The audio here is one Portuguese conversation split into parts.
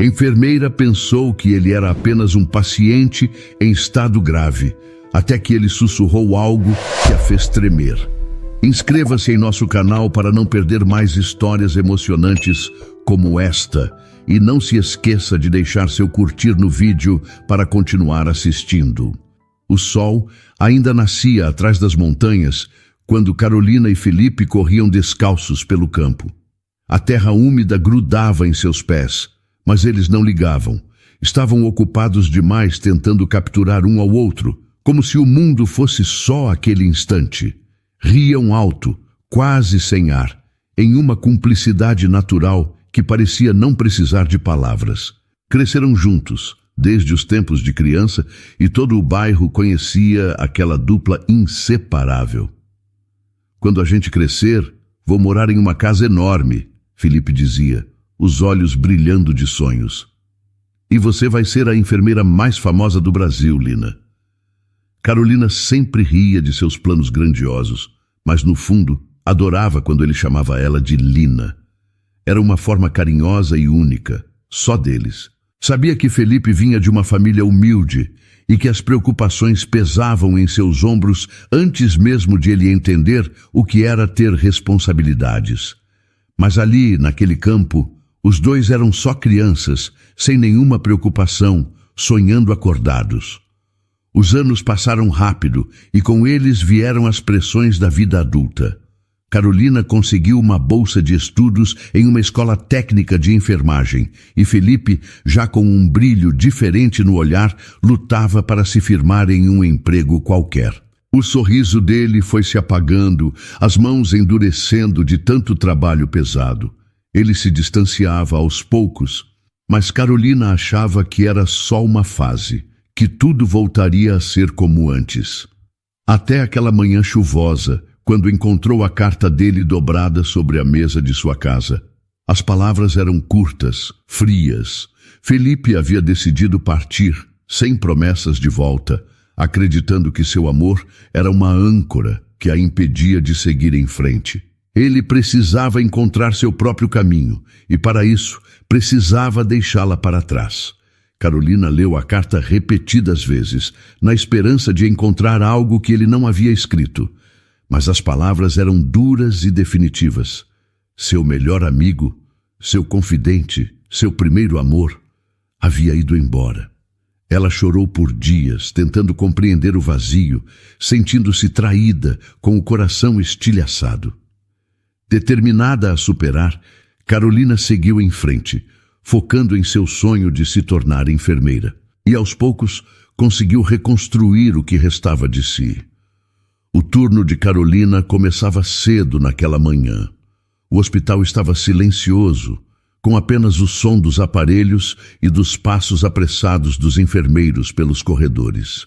A enfermeira pensou que ele era apenas um paciente em estado grave, até que ele sussurrou algo que a fez tremer. Inscreva-se em nosso canal para não perder mais histórias emocionantes como esta. E não se esqueça de deixar seu curtir no vídeo para continuar assistindo. O sol ainda nascia atrás das montanhas quando Carolina e Felipe corriam descalços pelo campo. A terra úmida grudava em seus pés, mas eles não ligavam. Estavam ocupados demais tentando capturar um ao outro, como se o mundo fosse só aquele instante. Riam alto, quase sem ar, em uma cumplicidade natural que parecia não precisar de palavras. Cresceram juntos, desde os tempos de criança, e todo o bairro conhecia aquela dupla inseparável. Quando a gente crescer, vou morar em uma casa enorme, Felipe dizia, os olhos brilhando de sonhos. E você vai ser a enfermeira mais famosa do Brasil, Lina. Carolina sempre ria de seus planos grandiosos, mas no fundo adorava quando ele chamava ela de Lina. Era uma forma carinhosa e única, só deles. Sabia que Felipe vinha de uma família humilde e que as preocupações pesavam em seus ombros antes mesmo de ele entender o que era ter responsabilidades. Mas ali, naquele campo, os dois eram só crianças, sem nenhuma preocupação, sonhando acordados. Os anos passaram rápido e com eles vieram as pressões da vida adulta. Carolina conseguiu uma bolsa de estudos em uma escola técnica de enfermagem e Felipe, já com um brilho diferente no olhar, lutava para se firmar em um emprego qualquer. O sorriso dele foi se apagando, as mãos endurecendo de tanto trabalho pesado. Ele se distanciava aos poucos, mas Carolina achava que era só uma fase, que tudo voltaria a ser como antes. Até aquela manhã chuvosa, quando encontrou a carta dele dobrada sobre a mesa de sua casa. As palavras eram curtas, frias. Felipe havia decidido partir, sem promessas de volta, acreditando que seu amor era uma âncora que a impedia de seguir em frente. Ele precisava encontrar seu próprio caminho, e para isso precisava deixá-la para trás. Carolina leu a carta repetidas vezes, na esperança de encontrar algo que ele não havia escrito. Mas as palavras eram duras e definitivas. Seu melhor amigo, seu confidente, seu primeiro amor, havia ido embora. Ela chorou por dias, tentando compreender o vazio, sentindo-se traída, com o coração estilhaçado. Determinada a superar, Carolina seguiu em frente, focando em seu sonho de se tornar enfermeira. E aos poucos conseguiu reconstruir o que restava de si. O turno de Carolina começava cedo naquela manhã. O hospital estava silencioso, com apenas o som dos aparelhos e dos passos apressados dos enfermeiros pelos corredores.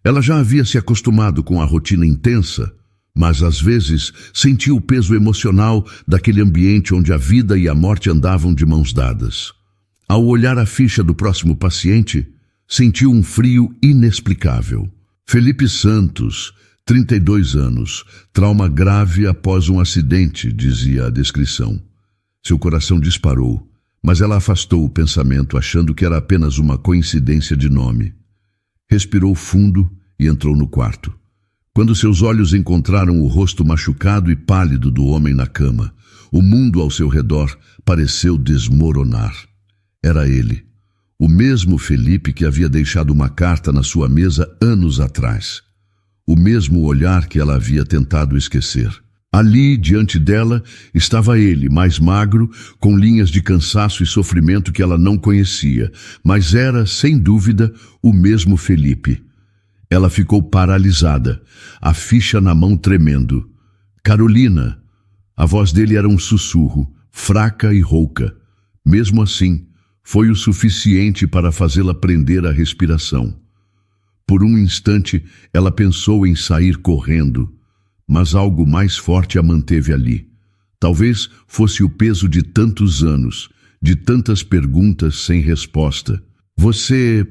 Ela já havia se acostumado com a rotina intensa, mas às vezes sentia o peso emocional daquele ambiente onde a vida e a morte andavam de mãos dadas. Ao olhar a ficha do próximo paciente, sentiu um frio inexplicável. Felipe Santos, 32 anos, trauma grave após um acidente, dizia a descrição. Seu coração disparou, mas ela afastou o pensamento, achando que era apenas uma coincidência de nome. Respirou fundo e entrou no quarto. Quando seus olhos encontraram o rosto machucado e pálido do homem na cama, o mundo ao seu redor pareceu desmoronar. Era ele, o mesmo Felipe que havia deixado uma carta na sua mesa anos atrás. O mesmo olhar que ela havia tentado esquecer. Ali, diante dela, estava ele, mais magro, com linhas de cansaço e sofrimento que ela não conhecia, mas era, sem dúvida, o mesmo Felipe. Ela ficou paralisada, a ficha na mão tremendo. Carolina! A voz dele era um sussurro, fraca e rouca. Mesmo assim, foi o suficiente para fazê-la prender a respiração. Por um instante, ela pensou em sair correndo, mas algo mais forte a manteve ali. Talvez fosse o peso de tantos anos, de tantas perguntas sem resposta. Você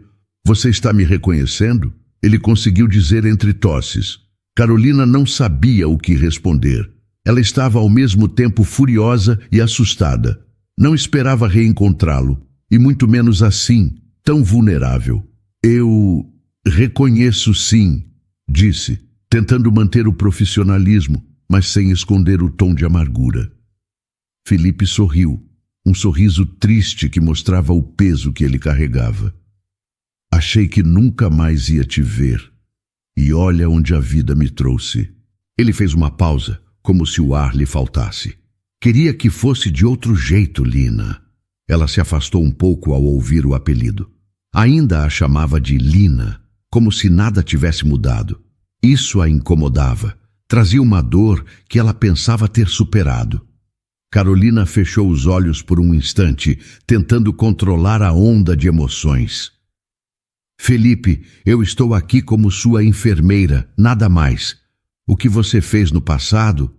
está me reconhecendo? Ele conseguiu dizer entre tosses. Carolina não sabia o que responder. Ela estava ao mesmo tempo furiosa e assustada. Não esperava reencontrá-lo. e muito menos assim, tão vulnerável. Eu reconheço sim, disse, tentando manter o profissionalismo, mas sem esconder o tom de amargura. Felipe sorriu, um sorriso triste que mostrava o peso que ele carregava. Achei que nunca mais ia te ver, e olha onde a vida me trouxe. Ele fez uma pausa, como se o ar lhe faltasse. Queria que fosse de outro jeito, Lina. Ela se afastou um pouco ao ouvir o apelido. Ainda a chamava de Lina, como se nada tivesse mudado. Isso a incomodava. Trazia uma dor que ela pensava ter superado. Carolina fechou os olhos por um instante, tentando controlar a onda de emoções. Felipe, eu estou aqui como sua enfermeira, nada mais. O que você fez no passado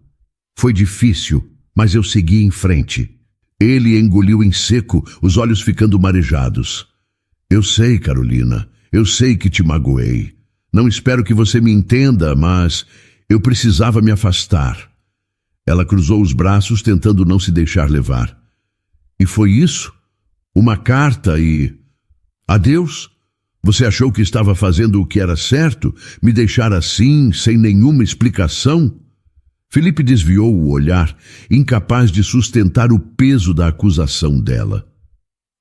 foi difícil, mas eu segui em frente. Ele engoliu em seco, os olhos ficando marejados. Eu sei, Carolina, eu sei que te magoei. Não espero que você me entenda, mas eu precisava me afastar. Ela cruzou os braços, tentando não se deixar levar. E foi isso? Uma carta e... Adeus? Você achou que estava fazendo o que era certo? Me deixar assim, sem nenhuma explicação? Felipe desviou o olhar, incapaz de sustentar o peso da acusação dela.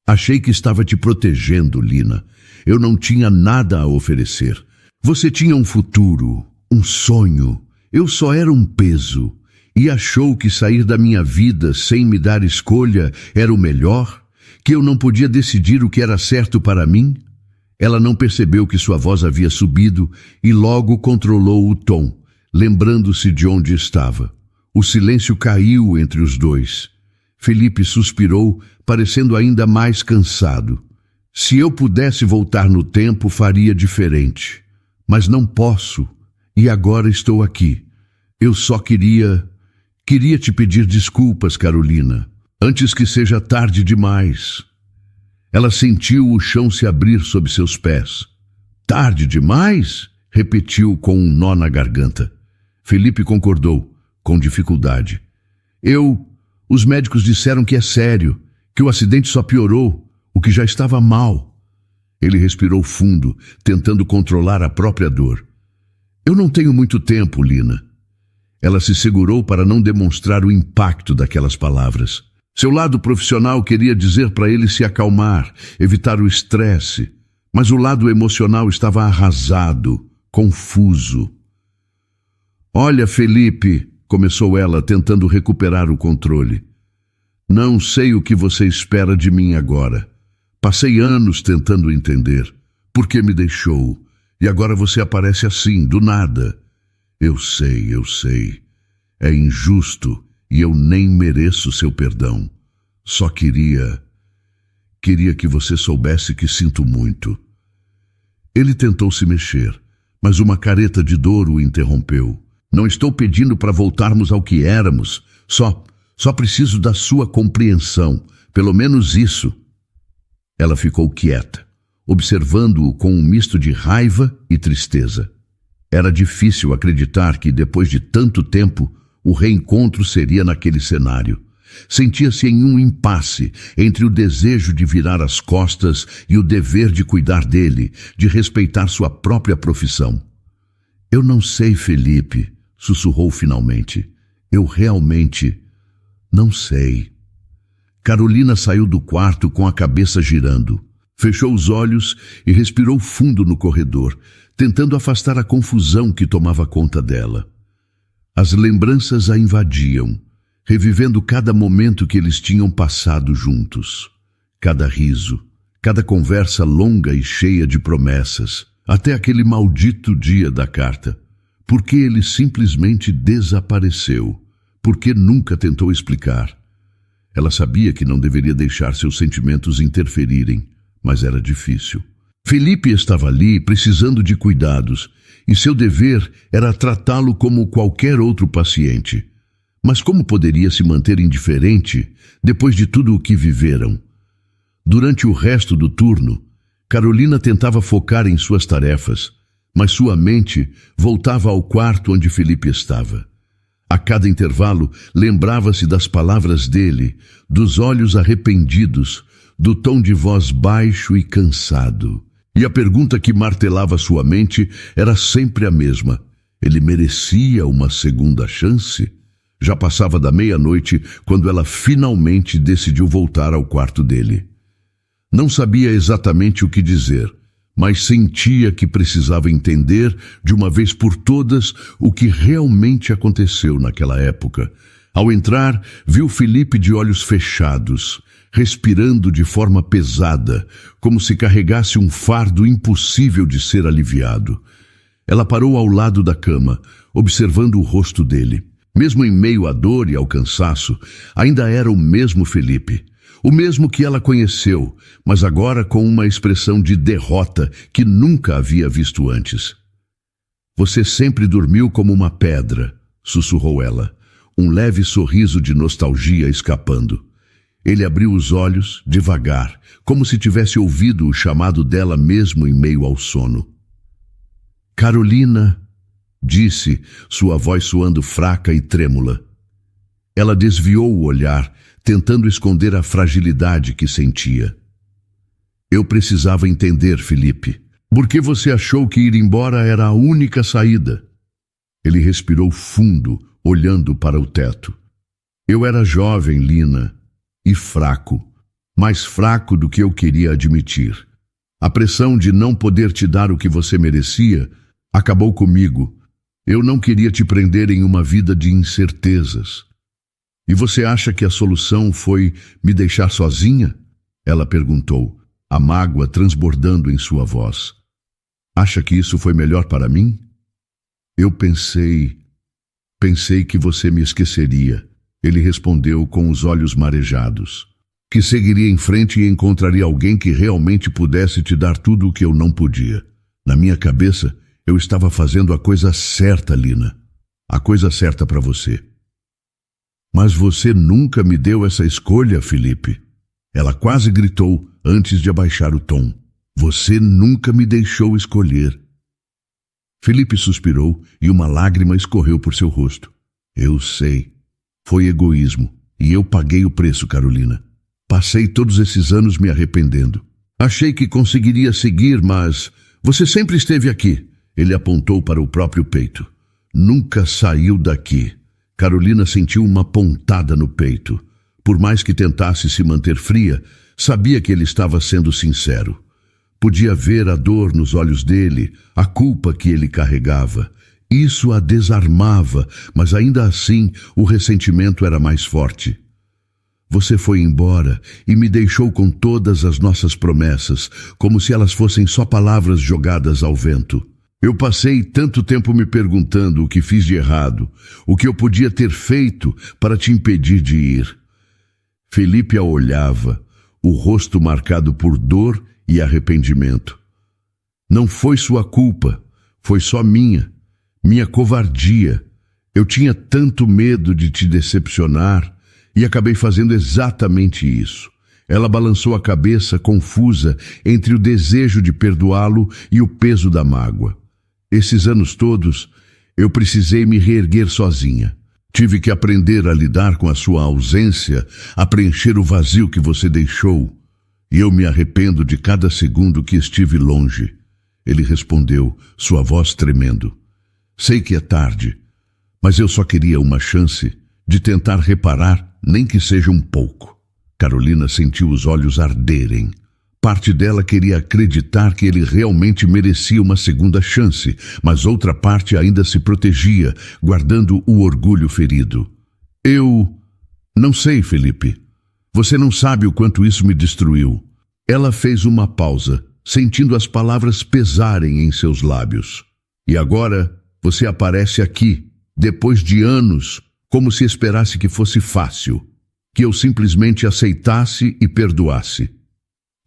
Achei que estava te protegendo, Lina. Eu não tinha nada a oferecer. Você tinha um futuro, um sonho. Eu só era um peso. E achou que sair da minha vida sem me dar escolha era o melhor? Que eu não podia decidir o que era certo para mim? Ela não percebeu que sua voz havia subido e logo controlou o tom, lembrando-se de onde estava. O silêncio caiu entre os dois. Felipe suspirou, parecendo ainda mais cansado. Se eu pudesse voltar no tempo, faria diferente. Mas não posso, e agora estou aqui. Eu só queria te pedir desculpas, Carolina, antes que seja tarde demais. Ela sentiu o chão se abrir sob seus pés. Tarde demais? Repetiu com um nó na garganta. Felipe concordou, com dificuldade. Os médicos disseram que é sério, que o acidente só piorou, o que já estava mal. Ele respirou fundo, tentando controlar a própria dor. Eu não tenho muito tempo, Lina. Ela se segurou para não demonstrar o impacto daquelas palavras. Seu lado profissional queria dizer para ele se acalmar, evitar o estresse, mas o lado emocional estava arrasado, confuso. Olha, Felipe, começou ela, tentando recuperar o controle. Não sei o que você espera de mim agora. Passei anos tentando entender. Por que me deixou? E agora você aparece assim, do nada. Eu sei. É injusto e eu nem mereço seu perdão. Só queria que você soubesse que sinto muito. Ele tentou se mexer, mas uma careta de dor o interrompeu. Não estou pedindo para voltarmos ao que éramos. Só preciso da sua compreensão. Pelo menos isso. Ela ficou quieta, observando-o com um misto de raiva e tristeza. Era difícil acreditar que, depois de tanto tempo, o reencontro seria naquele cenário. Sentia-se em um impasse entre o desejo de virar as costas e o dever de cuidar dele, de respeitar sua própria profissão. Eu não sei, Felipe, sussurrou finalmente. Eu realmente não sei. Carolina saiu do quarto com a cabeça girando. Fechou os olhos e respirou fundo no corredor, tentando afastar a confusão que tomava conta dela. As lembranças a invadiam, revivendo cada momento que eles tinham passado juntos. Cada riso, cada conversa longa e cheia de promessas, até aquele maldito dia da carta. Por que ele simplesmente desapareceu? Por que nunca tentou explicar? Ela sabia que não deveria deixar seus sentimentos interferirem, mas era difícil. Felipe estava ali precisando de cuidados, e seu dever era tratá-lo como qualquer outro paciente. Mas como poderia se manter indiferente depois de tudo o que viveram? Durante o resto do turno, Carolina tentava focar em suas tarefas, mas sua mente voltava ao quarto onde Felipe estava. A cada intervalo, lembrava-se das palavras dele, dos olhos arrependidos, do tom de voz baixo e cansado. E a pergunta que martelava sua mente era sempre a mesma. Ele merecia uma segunda chance? Já passava da meia-noite quando ela finalmente decidiu voltar ao quarto dele. Não sabia exatamente o que dizer, mas sentia que precisava entender de uma vez por todas o que realmente aconteceu naquela época. Ao entrar, viu Felipe de olhos fechados, respirando de forma pesada, como se carregasse um fardo impossível de ser aliviado. Ela parou ao lado da cama, observando o rosto dele. Mesmo em meio à dor e ao cansaço, ainda era o mesmo Felipe. O mesmo que ela conheceu, mas agora com uma expressão de derrota que nunca havia visto antes. "Você sempre dormiu como uma pedra", sussurrou ela, um leve sorriso de nostalgia escapando. Ele abriu os olhos, devagar, como se tivesse ouvido o chamado dela mesmo em meio ao sono. "Carolina", disse, sua voz soando fraca e trêmula. Ela desviou o olhar, tentando esconder a fragilidade que sentia. "Eu precisava entender, Felipe. Por que você achou que ir embora era a única saída?" Ele respirou fundo, olhando para o teto. "Eu era jovem, Lina, e fraco, mais fraco do que eu queria admitir. A pressão de não poder te dar o que você merecia acabou comigo. Eu não queria te prender em uma vida de incertezas." "E você acha que a solução foi me deixar sozinha?" Ela perguntou, a mágoa transbordando em sua voz. "Acha que isso foi melhor para mim?" "Eu pensei que você me esqueceria", ele respondeu com os olhos marejados. "Que seguiria em frente e encontraria alguém que realmente pudesse te dar tudo o que eu não podia. Na minha cabeça, eu estava fazendo a coisa certa, Lina. A coisa certa para você." "Mas você nunca me deu essa escolha, Felipe." Ela quase gritou antes de abaixar o tom. "Você nunca me deixou escolher." Felipe suspirou e uma lágrima escorreu por seu rosto. "Eu sei. Foi egoísmo e eu paguei o preço, Carolina. Passei todos esses anos me arrependendo. Achei que conseguiria seguir, mas você sempre esteve aqui." Ele apontou para o próprio peito. "Nunca saiu daqui." Carolina sentiu uma pontada no peito. Por mais que tentasse se manter fria, sabia que ele estava sendo sincero. Podia ver a dor nos olhos dele, a culpa que ele carregava. Isso a desarmava, mas ainda assim o ressentimento era mais forte. "Você foi embora e me deixou com todas as nossas promessas, como se elas fossem só palavras jogadas ao vento. Eu passei tanto tempo me perguntando o que fiz de errado, o que eu podia ter feito para te impedir de ir." Felipe a olhava, o rosto marcado por dor e arrependimento. "Não foi sua culpa, foi só minha covardia. Eu tinha tanto medo de te decepcionar e acabei fazendo exatamente isso." Ela balançou a cabeça, confusa entre o desejo de perdoá-lo e o peso da mágoa. "Esses anos todos, eu precisei me reerguer sozinha. Tive que aprender a lidar com a sua ausência, a preencher o vazio que você deixou. E eu me arrependo de cada segundo que estive longe." Ele respondeu, sua voz tremendo. "Sei que é tarde, mas eu só queria uma chance de tentar reparar, nem que seja um pouco." Carolina sentiu os olhos arderem. Parte dela queria acreditar que ele realmente merecia uma segunda chance, mas outra parte ainda se protegia, guardando o orgulho ferido. "Eu não sei, Felipe. Você não sabe o quanto isso me destruiu." Ela fez uma pausa, sentindo as palavras pesarem em seus lábios. "E agora você aparece aqui, depois de anos, como se esperasse que fosse fácil, que eu simplesmente aceitasse e perdoasse."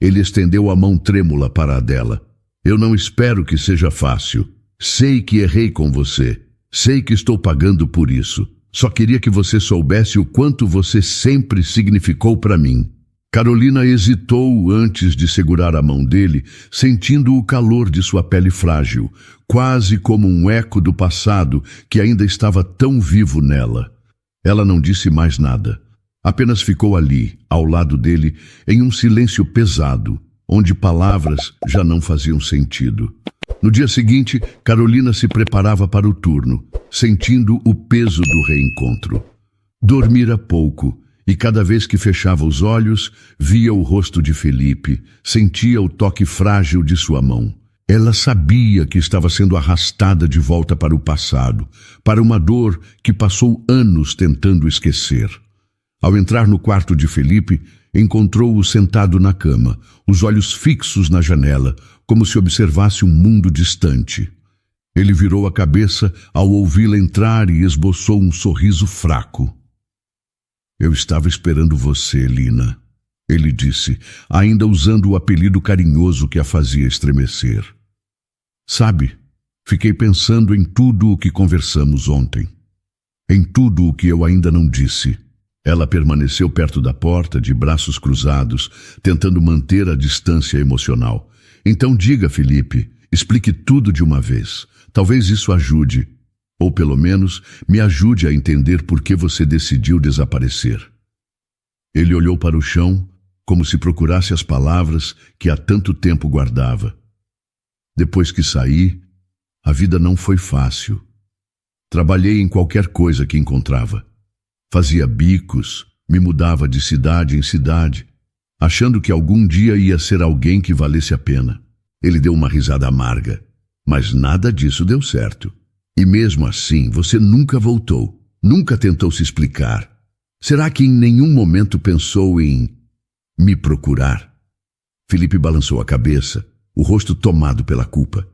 Ele estendeu a mão trêmula para a dela. "Eu não espero que seja fácil. Sei que errei com você. Sei que estou pagando por isso. Só queria que você soubesse o quanto você sempre significou para mim." Carolina hesitou antes de segurar a mão dele, sentindo o calor de sua pele frágil, quase como um eco do passado que ainda estava tão vivo nela. Ela não disse mais nada. Apenas ficou ali, ao lado dele, em um silêncio pesado, onde palavras já não faziam sentido. No dia seguinte, Carolina se preparava para o turno, sentindo o peso do reencontro. Dormira pouco, e cada vez que fechava os olhos, via o rosto de Felipe, sentia o toque frágil de sua mão. Ela sabia que estava sendo arrastada de volta para o passado, para uma dor que passou anos tentando esquecer. Ao entrar no quarto de Felipe, encontrou-o sentado na cama, os olhos fixos na janela, como se observasse um mundo distante. Ele virou a cabeça ao ouvi-la entrar e esboçou um sorriso fraco. "Eu estava esperando você, Lina", ele disse, ainda usando o apelido carinhoso que a fazia estremecer. "Sabe, fiquei pensando em tudo o que conversamos ontem. Em tudo o que eu ainda não disse." Ela permaneceu perto da porta, de braços cruzados, tentando manter a distância emocional. "Então diga, Felipe, explique tudo de uma vez. Talvez isso ajude, ou pelo menos me ajude a entender por que você decidiu desaparecer." Ele olhou para o chão, como se procurasse as palavras que há tanto tempo guardava. "Depois que saí, a vida não foi fácil. Trabalhei em qualquer coisa que encontrava. Fazia bicos, me mudava de cidade em cidade, achando que algum dia ia ser alguém que valesse a pena." Ele deu uma risada amarga. "Mas nada disso deu certo. E mesmo assim, você nunca voltou, nunca tentou se explicar. Será que em nenhum momento pensou em me procurar?" Felipe balançou a cabeça, o rosto tomado pela culpa.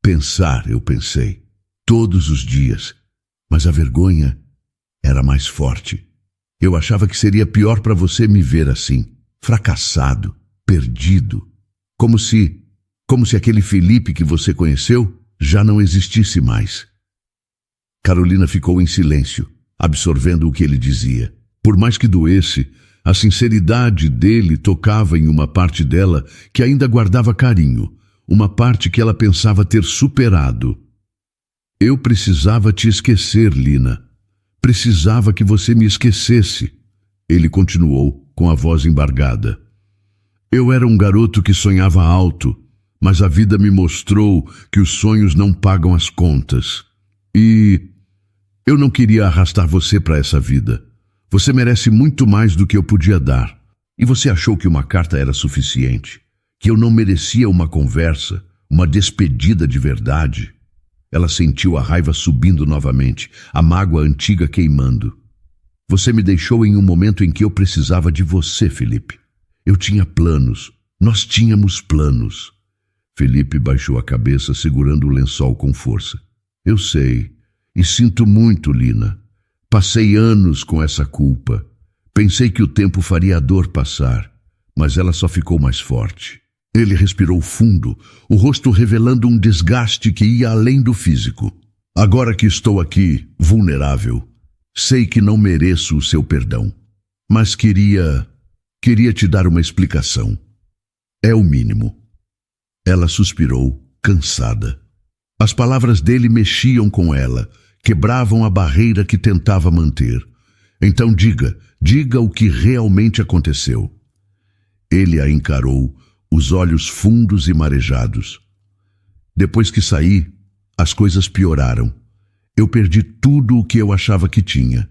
"Pensar, eu pensei, todos os dias, mas a vergonha era mais forte. Eu achava que seria pior para você me ver assim, fracassado, perdido, como se aquele Felipe que você conheceu já não existisse mais." Carolina ficou em silêncio, absorvendo o que ele dizia. Por mais que doesse, a sinceridade dele tocava em uma parte dela que ainda guardava carinho, uma parte que ela pensava ter superado. "Eu precisava te esquecer, Lina. Precisava que você me esquecesse." Ele continuou, com a voz embargada. "Eu era um garoto que sonhava alto, mas a vida me mostrou que os sonhos não pagam as contas. E eu não queria arrastar você para essa vida. Você merece muito mais do que eu podia dar. E você achou que uma carta era suficiente? Que eu não merecia uma conversa, uma despedida de verdade?" Ela sentiu a raiva subindo novamente, a mágoa antiga queimando. "Você me deixou em um momento em que eu precisava de você, Felipe. Eu tinha planos. Nós tínhamos planos." Felipe baixou a cabeça, segurando o lençol com força. "Eu sei, e sinto muito, Lina. Passei anos com essa culpa. Pensei que o tempo faria a dor passar, mas ela só ficou mais forte." Ele respirou fundo, o rosto revelando um desgaste que ia além do físico. "Agora que estou aqui, vulnerável, sei que não mereço o seu perdão, mas queria te dar uma explicação. É o mínimo." Ela suspirou, cansada. As palavras dele mexiam com ela, quebravam a barreira que tentava manter. "Então diga o que realmente aconteceu." Ele a encarou, os olhos fundos e marejados. "Depois que saí, as coisas pioraram. Eu perdi tudo o que eu achava que tinha.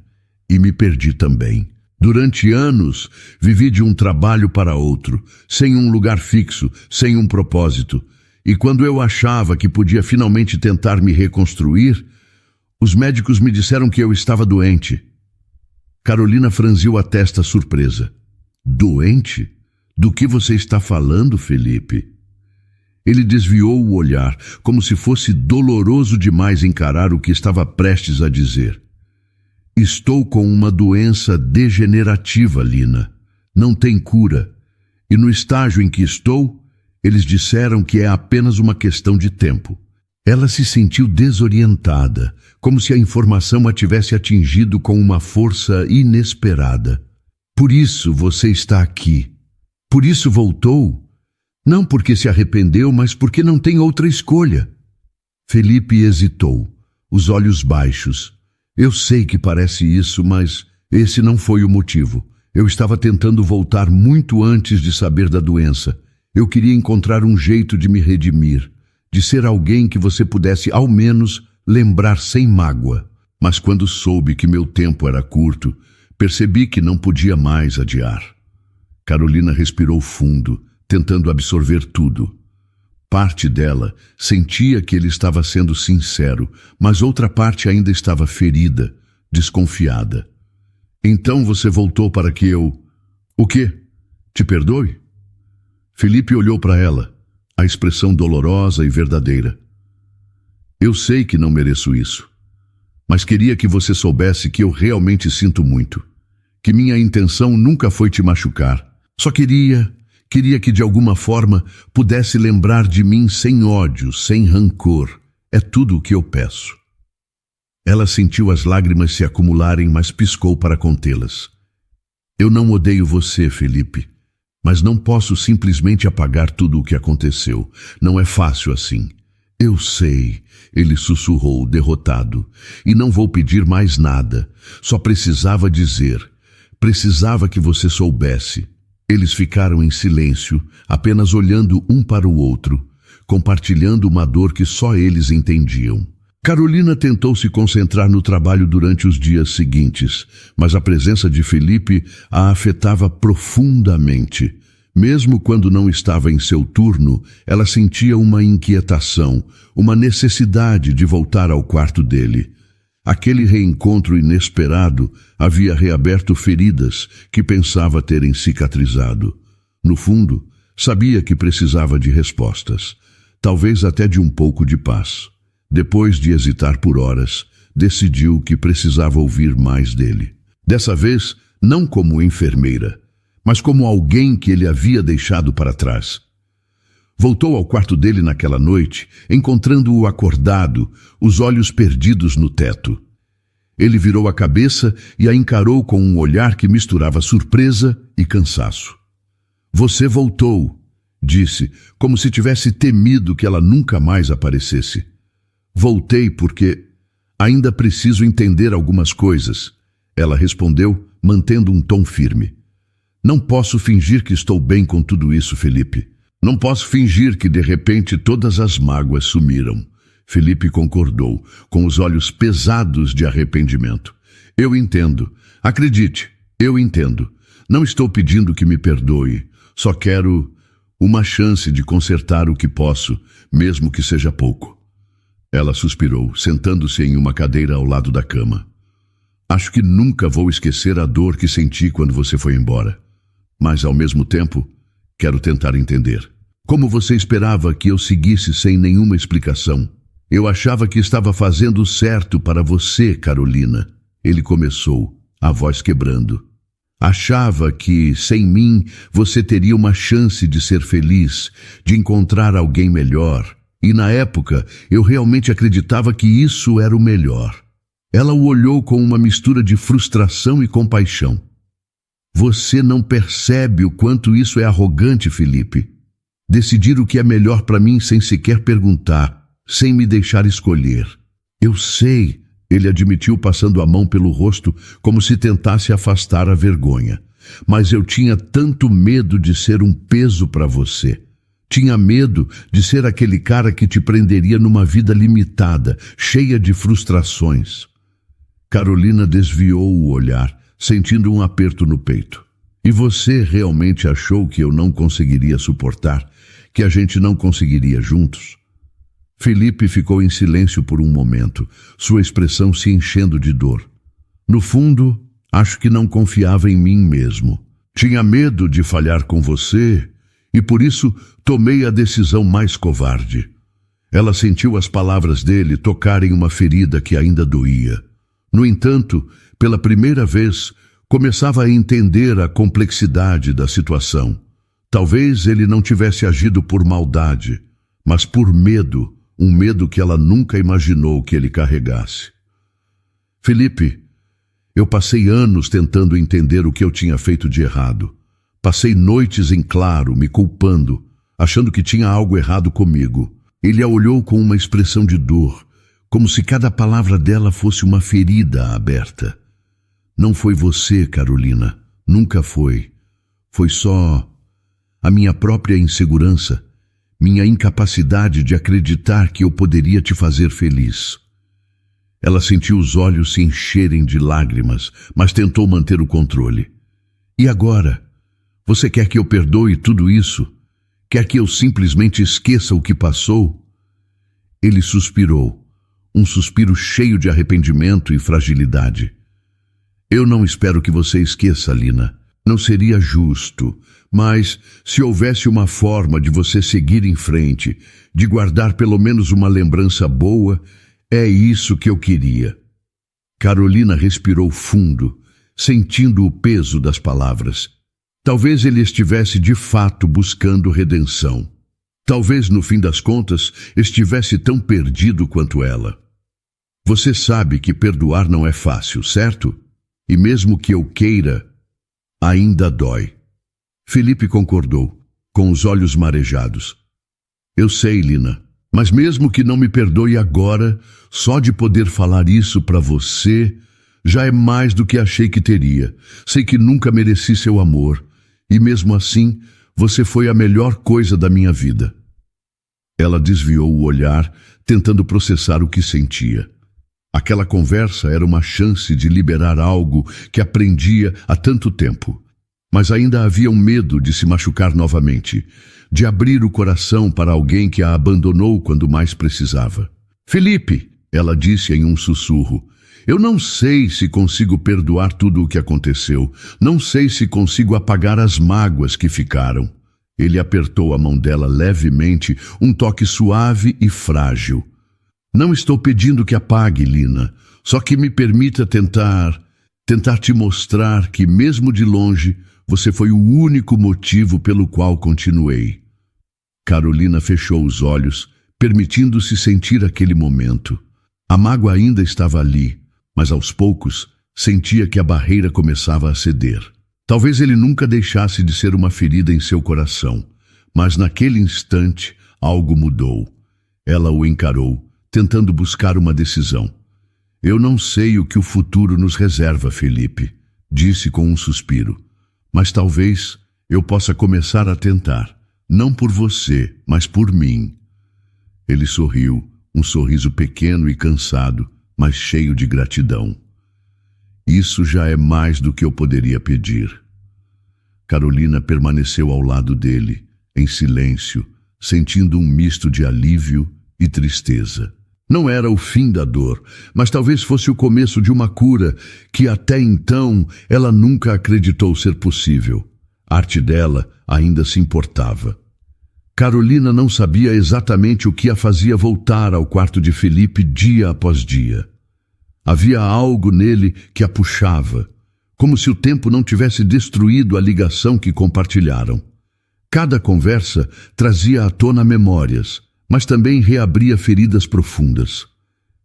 E me perdi também. Durante anos, vivi de um trabalho para outro, sem um lugar fixo, sem um propósito. E quando eu achava que podia finalmente tentar me reconstruir, os médicos me disseram que eu estava doente." Carolina franziu a testa surpresa. "Doente? Do que você está falando, Felipe?" Ele desviou o olhar, como se fosse doloroso demais encarar o que estava prestes a dizer. "Estou com uma doença degenerativa, Lina. Não tem cura. E no estágio em que estou, eles disseram que é apenas uma questão de tempo." Ela se sentiu desorientada, como se a informação a tivesse atingido com uma força inesperada. "Por isso você está aqui. Por isso voltou? Não porque se arrependeu, mas porque não tem outra escolha." Felipe hesitou, os olhos baixos. "Eu sei que parece isso, mas esse não foi o motivo. Eu estava tentando voltar muito antes de saber da doença. Eu queria encontrar um jeito de me redimir, de ser alguém que você pudesse, ao menos, lembrar sem mágoa. Mas quando soube que meu tempo era curto, percebi que não podia mais adiar. Carolina respirou fundo, tentando absorver tudo. Parte dela sentia que ele estava sendo sincero, mas outra parte ainda estava ferida, desconfiada. Então você voltou para que eu... O quê? Te perdoe? Felipe olhou para ela, a expressão dolorosa e verdadeira. Eu sei que não mereço isso, mas queria que você soubesse que eu realmente sinto muito, que minha intenção nunca foi te machucar. Só queria que de alguma forma pudesse lembrar de mim sem ódio, sem rancor. É tudo o que eu peço. Ela sentiu as lágrimas se acumularem, mas piscou para contê-las. Eu não odeio você, Felipe, mas não posso simplesmente apagar tudo o que aconteceu. Não é fácil assim. Eu sei, ele sussurrou, derrotado, e não vou pedir mais nada. Só precisava dizer, precisava que você soubesse. Eles ficaram em silêncio, apenas olhando um para o outro, compartilhando uma dor que só eles entendiam. Carolina tentou se concentrar no trabalho durante os dias seguintes, mas a presença de Felipe a afetava profundamente. Mesmo quando não estava em seu turno, ela sentia uma inquietação, uma necessidade de voltar ao quarto dele. Aquele reencontro inesperado havia reaberto feridas que pensava terem cicatrizado. No fundo, sabia que precisava de respostas, talvez até de um pouco de paz. Depois de hesitar por horas, decidiu que precisava ouvir mais dele. Dessa vez, não como enfermeira, mas como alguém que ele havia deixado para trás. Voltou ao quarto dele naquela noite, encontrando-o acordado, os olhos perdidos no teto. Ele virou a cabeça e a encarou com um olhar que misturava surpresa e cansaço. Você voltou, disse, como se tivesse temido que ela nunca mais aparecesse. Voltei porque ainda preciso entender algumas coisas, ela respondeu, mantendo um tom firme. Não posso fingir que estou bem com tudo isso, Felipe. Não posso fingir que de repente todas as mágoas sumiram. Felipe concordou, com os olhos pesados de arrependimento. Eu entendo. Acredite, eu entendo. Não estou pedindo que me perdoe. Só quero uma chance de consertar o que posso, mesmo que seja pouco. Ela suspirou, sentando-se em uma cadeira ao lado da cama. Acho que nunca vou esquecer a dor que senti quando você foi embora. Mas, ao mesmo tempo, quero tentar entender. Como você esperava que eu seguisse sem nenhuma explicação? Eu achava que estava fazendo certo para você, Carolina. Ele começou, a voz quebrando. Achava que, sem mim, você teria uma chance de ser feliz, de encontrar alguém melhor. E na época, eu realmente acreditava que isso era o melhor. Ela o olhou com uma mistura de frustração e compaixão. Você não percebe o quanto isso é arrogante, Felipe. Decidir o que é melhor para mim sem sequer perguntar, sem me deixar escolher. Eu sei, ele admitiu passando a mão pelo rosto como se tentasse afastar a vergonha. Mas eu tinha tanto medo de ser um peso para você. Tinha medo de ser aquele cara que te prenderia numa vida limitada, cheia de frustrações. Carolina desviou o olhar, sentindo um aperto no peito. E você realmente achou que eu não conseguiria suportar, que a gente não conseguiria juntos? Felipe ficou em silêncio por um momento, sua expressão se enchendo de dor. No fundo, acho que não confiava em mim mesmo. Tinha medo de falhar com você e por isso tomei a decisão mais covarde. Ela sentiu as palavras dele tocarem uma ferida que ainda doía. No entanto, pela primeira vez, começava a entender a complexidade da situação. Talvez ele não tivesse agido por maldade, mas por medo, um medo que ela nunca imaginou que ele carregasse. Felipe, eu passei anos tentando entender o que eu tinha feito de errado. Passei noites em claro, me culpando, achando que tinha algo errado comigo. Ele a olhou com uma expressão de dor, como se cada palavra dela fosse uma ferida aberta. Não foi você, Carolina. Nunca foi. Foi só a minha própria insegurança, minha incapacidade de acreditar que eu poderia te fazer feliz. Ela sentiu os olhos se encherem de lágrimas, mas tentou manter o controle. E agora? Você quer que eu perdoe tudo isso? Quer que eu simplesmente esqueça o que passou? Ele suspirou, um suspiro cheio de arrependimento e fragilidade. Eu não espero que você esqueça, Lina. Não seria justo, mas se houvesse uma forma de você seguir em frente, de guardar pelo menos uma lembrança boa, é isso que eu queria. Carolina respirou fundo, sentindo o peso das palavras. Talvez ele estivesse de fato buscando redenção. Talvez, no fim das contas, estivesse tão perdido quanto ela. Você sabe que perdoar não é fácil, certo? E mesmo que eu queira, ainda dói. Felipe concordou, com os olhos marejados. Eu sei, Lina, mas mesmo que não me perdoe agora, só de poder falar isso para você já é mais do que achei que teria. Sei que nunca mereci seu amor, e mesmo assim, você foi a melhor coisa da minha vida. Ela desviou o olhar, tentando processar o que sentia. Aquela conversa era uma chance de liberar algo que aprendia há tanto tempo. Mas ainda havia um medo de se machucar novamente, de abrir o coração para alguém que a abandonou quando mais precisava. Felipe, ela disse em um sussurro, eu não sei se consigo perdoar tudo o que aconteceu. Não sei se consigo apagar as mágoas que ficaram. Ele apertou a mão dela levemente, um toque suave e frágil. Não estou pedindo que apague, Lina, só que me permita tentar te mostrar que, mesmo de longe, você foi o único motivo pelo qual continuei. Carolina fechou os olhos, permitindo-se sentir aquele momento. A mágoa ainda estava ali, mas aos poucos sentia que a barreira começava a ceder. Talvez ele nunca deixasse de ser uma ferida em seu coração, mas naquele instante algo mudou. Ela o encarou, tentando buscar uma decisão. Eu não sei o que o futuro nos reserva, Felipe, disse com um suspiro. Mas talvez eu possa começar a tentar, não por você, mas por mim. Ele sorriu, um sorriso pequeno e cansado, mas cheio de gratidão. Isso já é mais do que eu poderia pedir. Carolina permaneceu ao lado dele, em silêncio, sentindo um misto de alívio e tristeza. Não era o fim da dor, mas talvez fosse o começo de uma cura que até então ela nunca acreditou ser possível. A arte dela ainda se importava. Carolina não sabia exatamente o que a fazia voltar ao quarto de Felipe dia após dia. Havia algo nele que a puxava, como se o tempo não tivesse destruído a ligação que compartilharam. Cada conversa trazia à tona memórias, mas também reabria feridas profundas.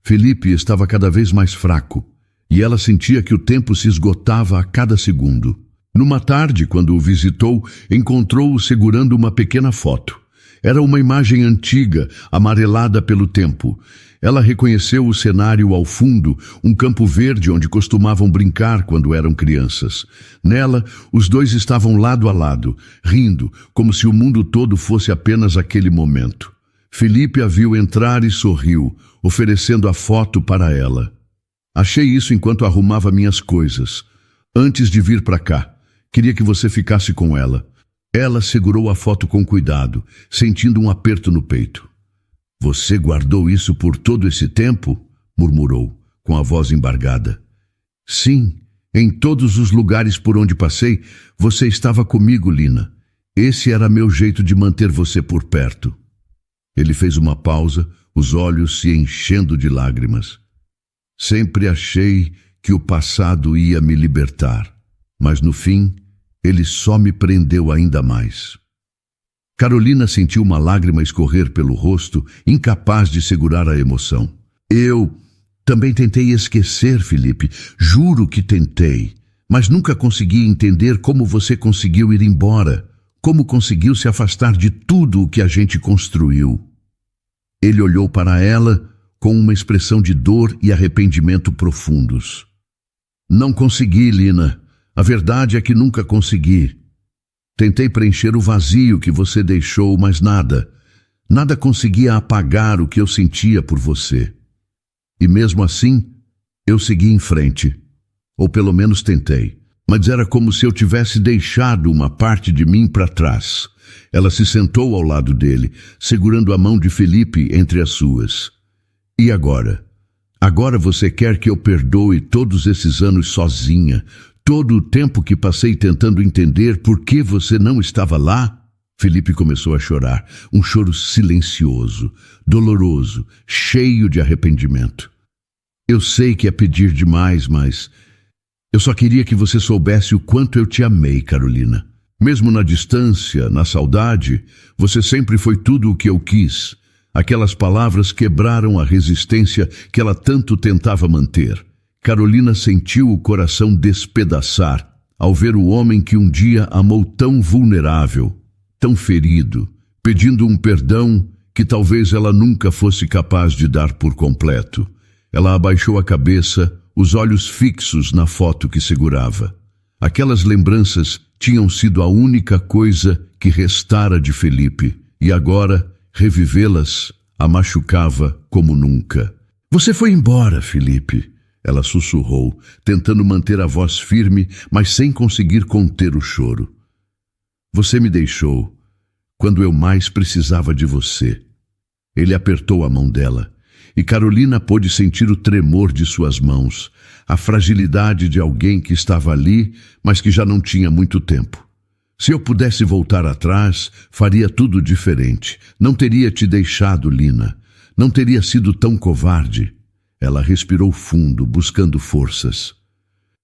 Felipe estava cada vez mais fraco, e ela sentia que o tempo se esgotava a cada segundo. Numa tarde, quando o visitou, encontrou-o segurando uma pequena foto. Era uma imagem antiga, amarelada pelo tempo. Ela reconheceu o cenário ao fundo, um campo verde onde costumavam brincar quando eram crianças. Nela, os dois estavam lado a lado, rindo, como se o mundo todo fosse apenas aquele momento. Felipe a viu entrar e sorriu, oferecendo a foto para ela. Achei isso enquanto arrumava minhas coisas. Antes de vir para cá, queria que você ficasse com ela. Ela segurou a foto com cuidado, sentindo um aperto no peito. Você guardou isso por todo esse tempo? Murmurou, com a voz embargada. Sim, em todos os lugares por onde passei, você estava comigo, Lina. Esse era meu jeito de manter você por perto. Ele fez uma pausa, os olhos se enchendo de lágrimas. Sempre achei que o passado ia me libertar, mas no fim, ele só me prendeu ainda mais. Carolina sentiu uma lágrima escorrer pelo rosto, incapaz de segurar a emoção. Eu também tentei esquecer, Felipe. Juro que tentei, mas nunca consegui entender como você conseguiu ir embora. Como conseguiu se afastar de tudo o que a gente construiu? Ele olhou para ela com uma expressão de dor e arrependimento profundos. Não consegui, Lina. A verdade é que nunca consegui. Tentei preencher o vazio que você deixou, mas nada conseguia apagar o que eu sentia por você. E mesmo assim, eu segui em frente. Ou pelo menos tentei. Mas era como se eu tivesse deixado uma parte de mim para trás. Ela se sentou ao lado dele, segurando a mão de Felipe entre as suas. E agora? Agora você quer que eu perdoe todos esses anos sozinha, todo o tempo que passei tentando entender por que você não estava lá? Felipe começou a chorar, um choro silencioso, doloroso, cheio de arrependimento. Eu sei que é pedir demais, mas eu só queria que você soubesse o quanto eu te amei, Carolina. Mesmo na distância, na saudade, você sempre foi tudo o que eu quis. Aquelas palavras quebraram a resistência que ela tanto tentava manter. Carolina sentiu o coração despedaçar ao ver o homem que um dia amou tão vulnerável, tão ferido, pedindo um perdão que talvez ela nunca fosse capaz de dar por completo. Ela abaixou a cabeça, os olhos fixos na foto que segurava. Aquelas lembranças tinham sido a única coisa que restara de Felipe, e agora revivê-las a machucava como nunca. Você foi embora, Felipe. Ela sussurrou, tentando manter a voz firme, mas sem conseguir conter o choro. Você me deixou quando eu mais precisava de você. Ele apertou a mão dela, e Carolina pôde sentir o tremor de suas mãos, a fragilidade de alguém que estava ali, mas que já não tinha muito tempo. Se eu pudesse voltar atrás, faria tudo diferente. Não teria te deixado, Lina. Não teria sido tão covarde. Ela respirou fundo, buscando forças.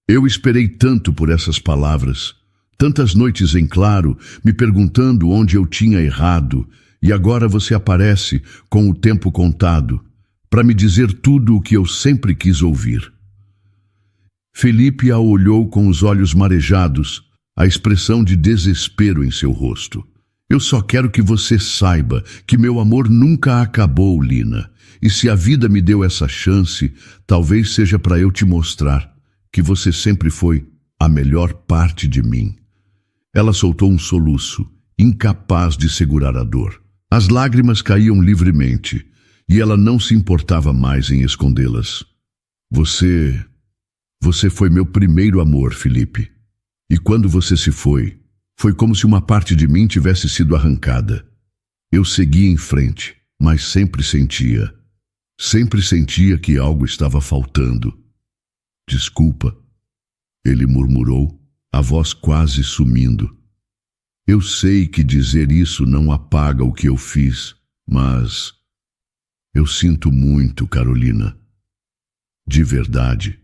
Eu esperei tanto por essas palavras, tantas noites em claro, me perguntando onde eu tinha errado, e agora você aparece, com o tempo contado, para me dizer tudo o que eu sempre quis ouvir. Felipe a olhou com os olhos marejados, a expressão de desespero em seu rosto. Eu só quero que você saiba que meu amor nunca acabou, Lina. E se a vida me deu essa chance, talvez seja para eu te mostrar que você sempre foi a melhor parte de mim. Ela soltou um soluço, incapaz de segurar a dor. As lágrimas caíam livremente, e ela não se importava mais em escondê-las. Você foi meu primeiro amor, Felipe. E quando você se foi como se uma parte de mim tivesse sido arrancada. Eu segui em frente, mas sempre sentia que algo estava faltando. Desculpa, ele murmurou, a voz quase sumindo. Eu sei que dizer isso não apaga o que eu fiz, mas eu sinto muito, Carolina. De verdade.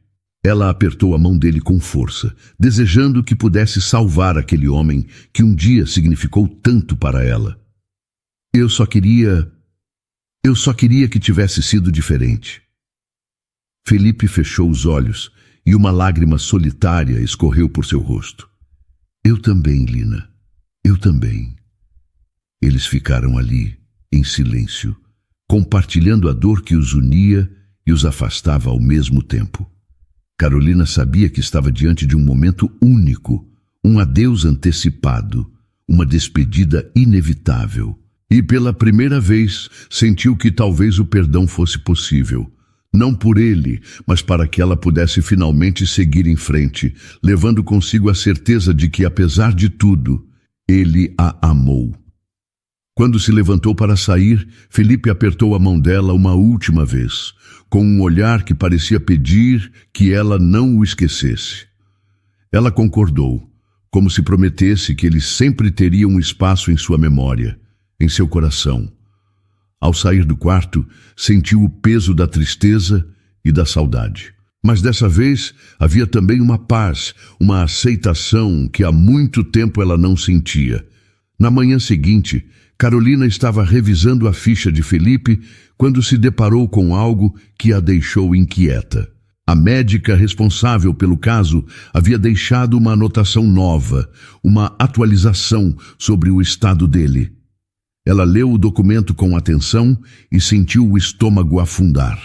Ela apertou a mão dele com força, desejando que pudesse salvar aquele homem que um dia significou tanto para ela. Eu só queria que tivesse sido diferente. Felipe fechou os olhos e uma lágrima solitária escorreu por seu rosto. Eu também, Lina. Eu também. Eles ficaram ali, em silêncio, compartilhando a dor que os unia e os afastava ao mesmo tempo. Carolina sabia que estava diante de um momento único, um adeus antecipado, uma despedida inevitável. E pela primeira vez sentiu que talvez o perdão fosse possível. Não por ele, mas para que ela pudesse finalmente seguir em frente, levando consigo a certeza de que, apesar de tudo, ele a amou. Quando se levantou para sair, Felipe apertou a mão dela uma última vez, com um olhar que parecia pedir que ela não o esquecesse. Ela concordou, como se prometesse que ele sempre teria um espaço em sua memória, em seu coração. Ao sair do quarto, sentiu o peso da tristeza e da saudade. Mas dessa vez havia também uma paz, uma aceitação que há muito tempo ela não sentia. Na manhã seguinte, Carolina estava revisando a ficha de Felipe quando se deparou com algo que a deixou inquieta. A médica responsável pelo caso havia deixado uma anotação nova, uma atualização sobre o estado dele. Ela leu o documento com atenção e sentiu o estômago afundar.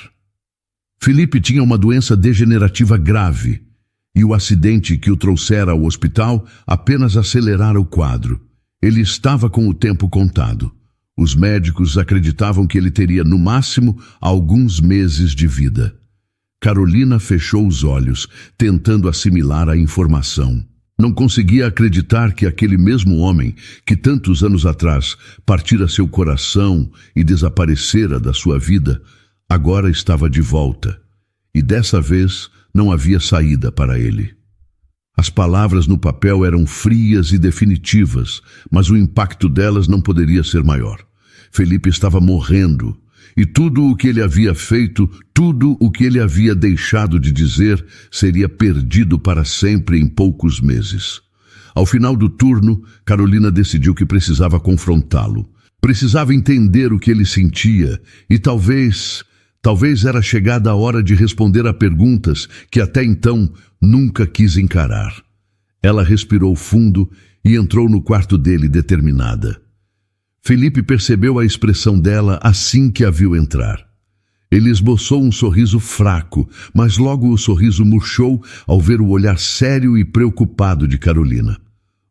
Felipe tinha uma doença degenerativa grave. e o acidente que o trouxera ao hospital apenas acelerara o quadro. Ele estava com o tempo contado. Os médicos acreditavam que ele teria, no máximo, alguns meses de vida. Carolina fechou os olhos, tentando assimilar a informação. Não conseguia acreditar que aquele mesmo homem, que tantos anos atrás partira seu coração e desaparecera da sua vida, agora estava de volta. E dessa vez não havia saída para ele. As palavras no papel eram frias e definitivas, mas o impacto delas não poderia ser maior. Felipe estava morrendo, e tudo o que ele havia feito, tudo o que ele havia deixado de dizer, seria perdido para sempre em poucos meses. Ao final do turno, Carolina decidiu que precisava confrontá-lo. Precisava entender o que ele sentia e talvez era chegada a hora de responder a perguntas que até então nunca quis encarar. Ela respirou fundo e entrou no quarto dele determinada. Felipe percebeu a expressão dela assim que a viu entrar. Ele esboçou um sorriso fraco, mas logo o sorriso murchou ao ver o olhar sério e preocupado de Carolina.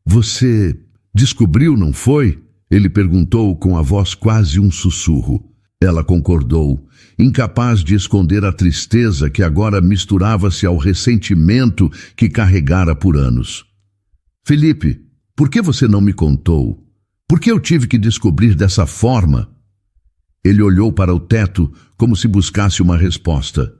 "Você descobriu, não foi?" Ele perguntou com a voz quase um sussurro. Ela concordou, incapaz de esconder a tristeza que agora misturava-se ao ressentimento que carregara por anos. "Felipe, por que você não me contou? Por que eu tive que descobrir dessa forma?" Ele olhou para o teto como se buscasse uma resposta.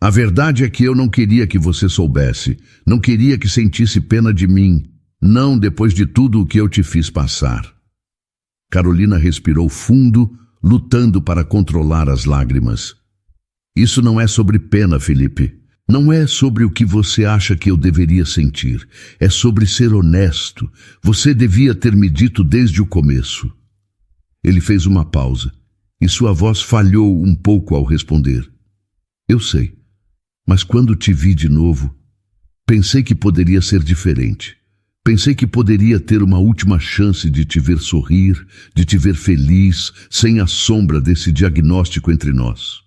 "A verdade é que eu não queria que você soubesse. Não queria que sentisse pena de mim. Não depois de tudo o que eu te fiz passar." Carolina respirou fundo, lutando para controlar as lágrimas. "Isso não é sobre pena, Felipe. Não é sobre o que você acha que eu deveria sentir. É sobre ser honesto. Você devia ter me dito desde o começo." Ele fez uma pausa, e sua voz falhou um pouco ao responder. "Eu sei, mas quando te vi de novo, pensei que poderia ser diferente. Pensei que poderia ter uma última chance de te ver sorrir, de te ver feliz, sem a sombra desse diagnóstico entre nós."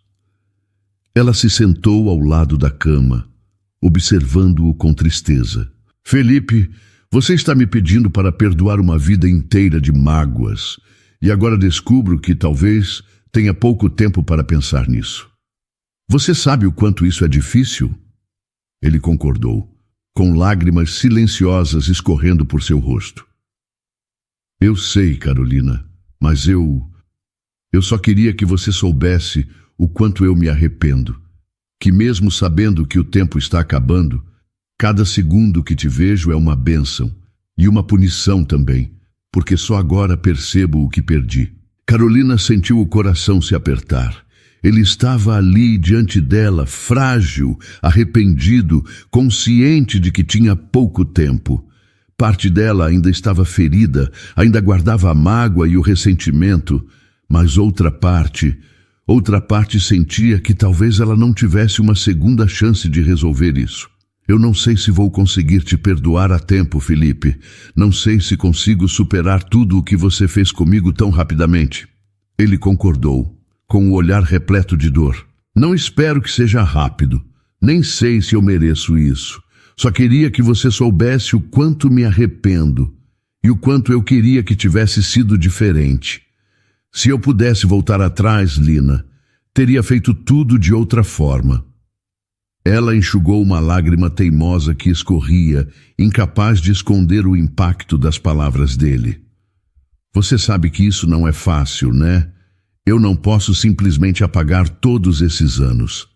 Ela se sentou ao lado da cama, observando-o com tristeza. "Felipe, você está me pedindo para perdoar uma vida inteira de mágoas, e agora descubro que talvez tenha pouco tempo para pensar nisso. Você sabe o quanto isso é difícil?" Ele concordou, com lágrimas silenciosas escorrendo por seu rosto. "Eu sei, Carolina, mas eu só queria que você soubesse o quanto eu me arrependo, que mesmo sabendo que o tempo está acabando, cada segundo que te vejo é uma bênção e uma punição também, porque só agora percebo o que perdi." Carolina sentiu o coração se apertar. Ele estava ali diante dela, frágil, arrependido, consciente de que tinha pouco tempo. Parte dela ainda estava ferida, ainda guardava a mágoa e o ressentimento, mas outra parte sentia que talvez ela não tivesse uma segunda chance de resolver isso. "Eu não sei se vou conseguir te perdoar a tempo, Felipe. Não sei se consigo superar tudo o que você fez comigo tão rapidamente." Ele concordou, com o olhar repleto de dor. "Não espero que seja rápido. Nem sei se eu mereço isso. Só queria que você soubesse o quanto me arrependo e o quanto eu queria que tivesse sido diferente. Se eu pudesse voltar atrás, Lina, teria feito tudo de outra forma." Ela enxugou uma lágrima teimosa que escorria, incapaz de esconder o impacto das palavras dele. "Você sabe que isso não é fácil, né? Eu não posso simplesmente apagar todos esses anos."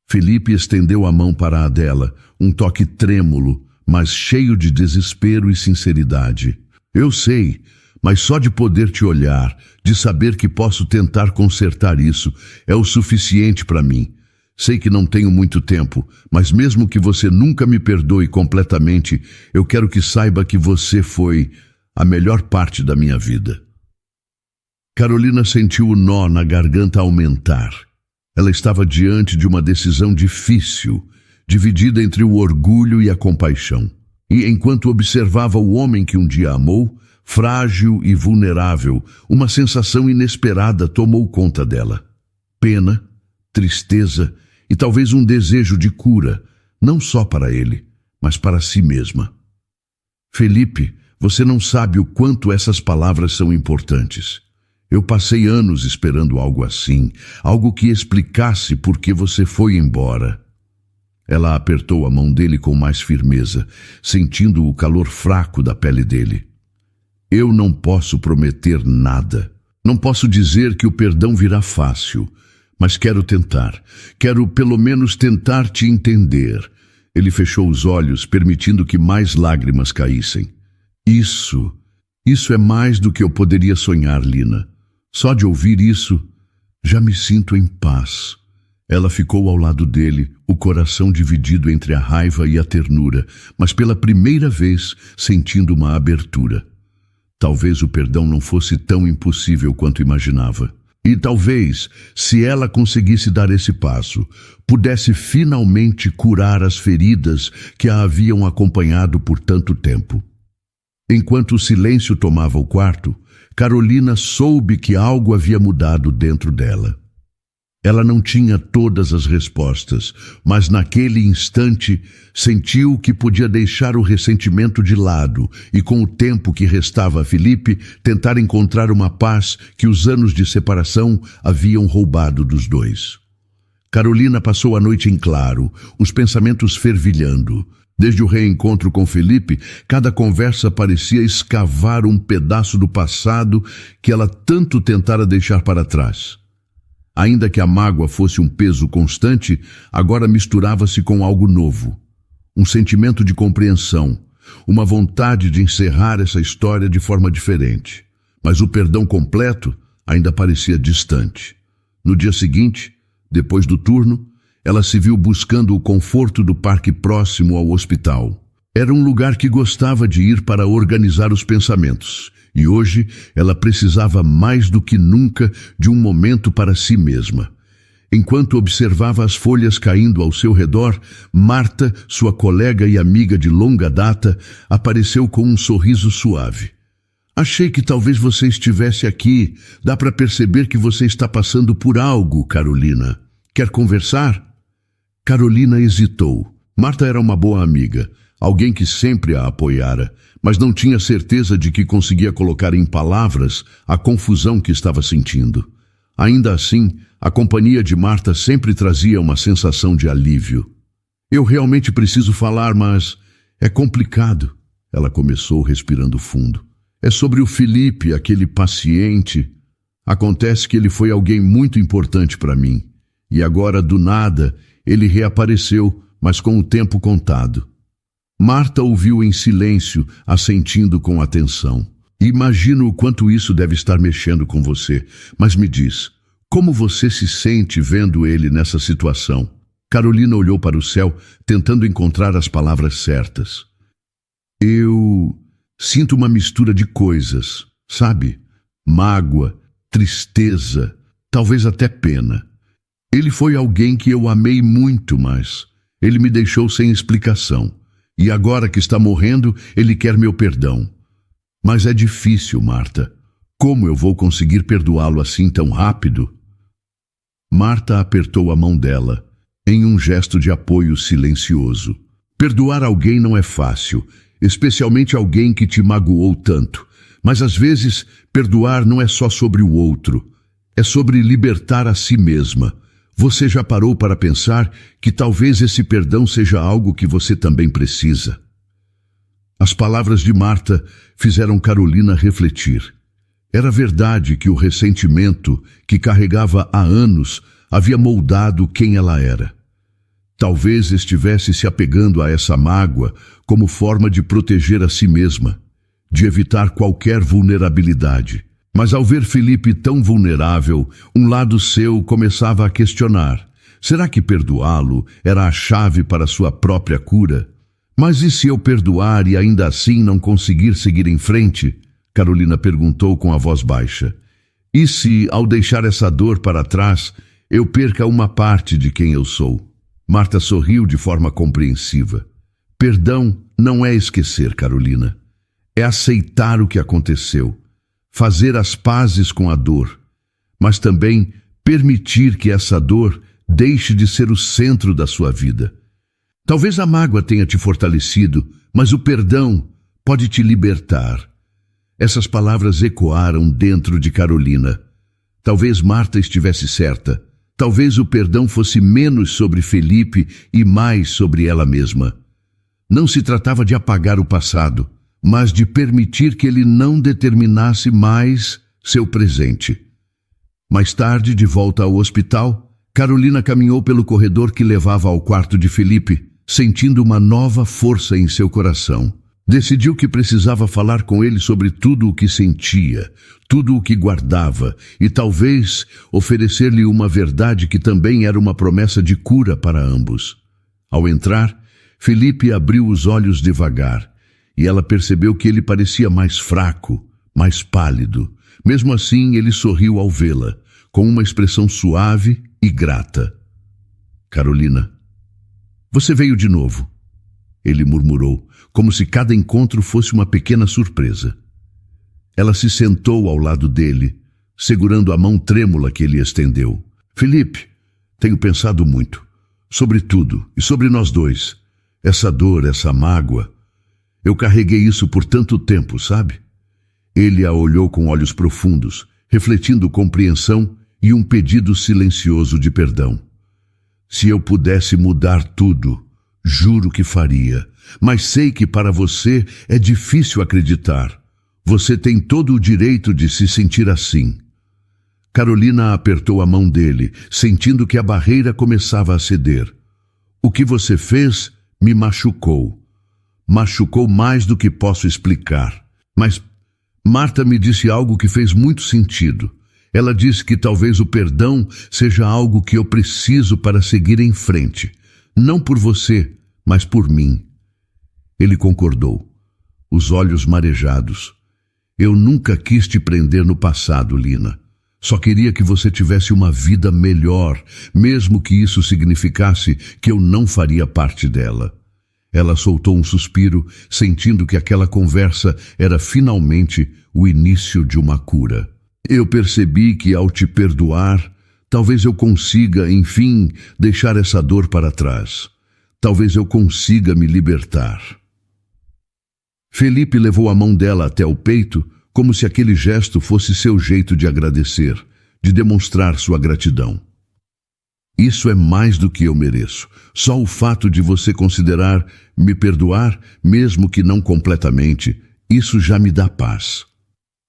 Felipe estendeu a mão para a dela, um toque trêmulo, mas cheio de desespero e sinceridade. "Eu sei, mas só de poder te olhar, de saber que posso tentar consertar isso, é o suficiente para mim. Sei que não tenho muito tempo, mas mesmo que você nunca me perdoe completamente, eu quero que saiba que você foi a melhor parte da minha vida." Carolina sentiu o nó na garganta aumentar. Ela estava diante de uma decisão difícil, dividida entre o orgulho e a compaixão. E enquanto observava o homem que um dia amou, frágil e vulnerável, uma sensação inesperada tomou conta dela. Pena, tristeza e talvez um desejo de cura, não só para ele, mas para si mesma. Felipe, você não sabe o quanto essas palavras são importantes. Eu passei anos esperando algo assim, algo que explicasse por que você foi embora. Ela apertou a mão dele com mais firmeza, sentindo o calor fraco da pele dele. Eu não posso prometer nada. Não posso dizer que o perdão virá fácil, mas quero tentar. Quero pelo menos tentar te entender. Ele fechou os olhos, permitindo que mais lágrimas caíssem. Isso é mais do que eu poderia sonhar, Lina. Só de ouvir isso, já me sinto em paz. Ela ficou ao lado dele, o coração dividido entre a raiva e a ternura, mas pela primeira vez sentindo uma abertura. Talvez o perdão não fosse tão impossível quanto imaginava. E talvez, se ela conseguisse dar esse passo, pudesse finalmente curar as feridas que a haviam acompanhado por tanto tempo. Enquanto o silêncio tomava o quarto, Carolina soube que algo havia mudado dentro dela. Ela não tinha todas as respostas, mas naquele instante sentiu que podia deixar o ressentimento de lado e, com o tempo que restava a Felipe, tentar encontrar uma paz que os anos de separação haviam roubado dos dois. Carolina passou a noite em claro, os pensamentos fervilhando. Desde o reencontro com Felipe, cada conversa parecia escavar um pedaço do passado que ela tanto tentara deixar para trás. Ainda que a mágoa fosse um peso constante, agora misturava-se com algo novo. Um sentimento de compreensão, uma vontade de encerrar essa história de forma diferente. Mas o perdão completo ainda parecia distante. No dia seguinte, depois do turno, ela se viu buscando o conforto do parque próximo ao hospital. Era um lugar que gostava de ir para organizar os pensamentos. E hoje ela precisava mais do que nunca de um momento para si mesma. Enquanto observava as folhas caindo ao seu redor, Marta, sua colega e amiga de longa data, apareceu com um sorriso suave. Achei que talvez você estivesse aqui. Dá para perceber que você está passando por algo, Carolina. Quer conversar? Carolina hesitou. Marta era uma boa amiga, alguém que sempre a apoiara, mas não tinha certeza de que conseguia colocar em palavras a confusão que estava sentindo. Ainda assim, a companhia de Marta sempre trazia uma sensação de alívio. Eu realmente preciso falar, mas é complicado. Ela começou respirando fundo. É sobre o Felipe, aquele paciente. Acontece que ele foi alguém muito importante para mim. E agora, do nada, ele reapareceu, mas com o tempo contado. Marta ouviu em silêncio, assentindo com atenção. Imagino o quanto isso deve estar mexendo com você, mas me diz, como você se sente vendo ele nessa situação? Carolina olhou para o céu, tentando encontrar as palavras certas. Eu sinto uma mistura de coisas, sabe? Mágoa, tristeza, talvez até pena. Ele foi alguém que eu amei muito, mas ele me deixou sem explicação. E agora que está morrendo, ele quer meu perdão. Mas é difícil, Marta. Como eu vou conseguir perdoá-lo assim tão rápido? Marta apertou a mão dela, em um gesto de apoio silencioso. Perdoar alguém não é fácil, especialmente alguém que te magoou tanto. Mas às vezes, perdoar não é só sobre o outro, é sobre libertar a si mesma. Você já parou para pensar que talvez esse perdão seja algo que você também precisa? As palavras de Marta fizeram Carolina refletir. Era verdade que o ressentimento que carregava há anos havia moldado quem ela era. Talvez estivesse se apegando a essa mágoa como forma de proteger a si mesma, de evitar qualquer vulnerabilidade. Mas ao ver Felipe tão vulnerável, um lado seu começava a questionar. Será que perdoá-lo era a chave para sua própria cura? Mas e se eu perdoar e ainda assim não conseguir seguir em frente? Carolina perguntou com a voz baixa. E se, ao deixar essa dor para trás, eu perca uma parte de quem eu sou? Marta sorriu de forma compreensiva. Perdão não é esquecer, Carolina. É aceitar o que aconteceu. Fazer as pazes com a dor, mas também permitir que essa dor deixe de ser o centro da sua vida. Talvez a mágoa tenha te fortalecido, mas o perdão pode te libertar. Essas palavras ecoaram dentro de Carolina. Talvez Marta estivesse certa. Talvez o perdão fosse menos sobre Felipe e mais sobre ela mesma. Não se tratava de apagar o passado, mas de permitir que ele não determinasse mais seu presente. Mais tarde, de volta ao hospital, Carolina caminhou pelo corredor que levava ao quarto de Felipe, sentindo uma nova força em seu coração. Decidiu que precisava falar com ele sobre tudo o que sentia, tudo o que guardava, e talvez oferecer-lhe uma verdade que também era uma promessa de cura para ambos. Ao entrar, Felipe abriu os olhos devagar, e ela percebeu que ele parecia mais fraco, mais pálido. Mesmo assim, ele sorriu ao vê-la, com uma expressão suave e grata. "Carolina, você veio de novo", ele murmurou, como se cada encontro fosse uma pequena surpresa. Ela se sentou ao lado dele, segurando a mão trêmula que ele estendeu. "Felipe, tenho pensado muito, sobre tudo e sobre nós dois. Essa dor, essa mágoa. Eu carreguei isso por tanto tempo, sabe?" Ele a olhou com olhos profundos, refletindo compreensão e um pedido silencioso de perdão. "Se eu pudesse mudar tudo, juro que faria, mas sei que para você é difícil acreditar. Você tem todo o direito de se sentir assim." Carolina apertou a mão dele, sentindo que a barreira começava a ceder. "O que você fez me machucou. Machucou mais do que posso explicar. Mas Marta me disse algo que fez muito sentido. Ela disse que talvez o perdão seja algo que eu preciso para seguir em frente. Não por você, mas por mim." Ele concordou, os olhos marejados. "Eu nunca quis te prender no passado, Lina. Só queria que você tivesse uma vida melhor, mesmo que isso significasse que eu não faria parte dela." Ela soltou um suspiro, sentindo que aquela conversa era finalmente o início de uma cura. "Eu percebi que ao te perdoar, talvez eu consiga, enfim, deixar essa dor para trás. Talvez eu consiga me libertar." Felipe levou a mão dela até o peito, como se aquele gesto fosse seu jeito de agradecer, de demonstrar sua gratidão. "Isso é mais do que eu mereço. Só o fato de você considerar me perdoar, mesmo que não completamente, isso já me dá paz."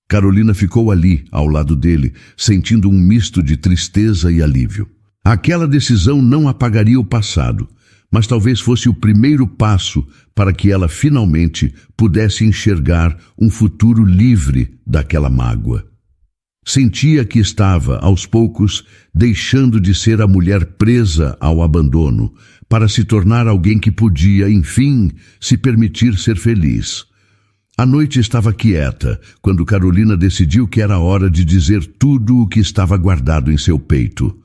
Carolina ficou ali, ao lado dele, sentindo um misto de tristeza e alívio. Aquela decisão não apagaria o passado, mas talvez fosse o primeiro passo para que ela finalmente pudesse enxergar um futuro livre daquela mágoa. Sentia que estava, aos poucos, deixando de ser a mulher presa ao abandono, para se tornar alguém que podia, enfim, se permitir ser feliz. A noite estava quieta, quando Carolina decidiu que era hora de dizer tudo o que estava guardado em seu peito.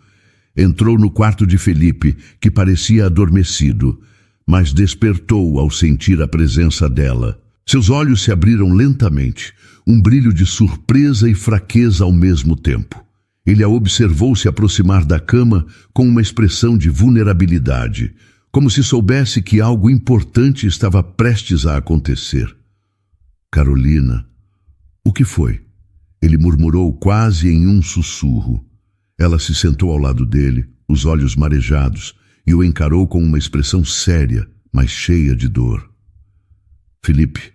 Entrou no quarto de Felipe, que parecia adormecido, mas despertou ao sentir a presença dela. Seus olhos se abriram lentamente, um brilho de surpresa e fraqueza ao mesmo tempo. Ele a observou se aproximar da cama com uma expressão de vulnerabilidade, como se soubesse que algo importante estava prestes a acontecer. "Carolina, o que foi?" Ele murmurou quase em um sussurro. Ela se sentou ao lado dele, os olhos marejados, e o encarou com uma expressão séria, mas cheia de dor. "Felipe,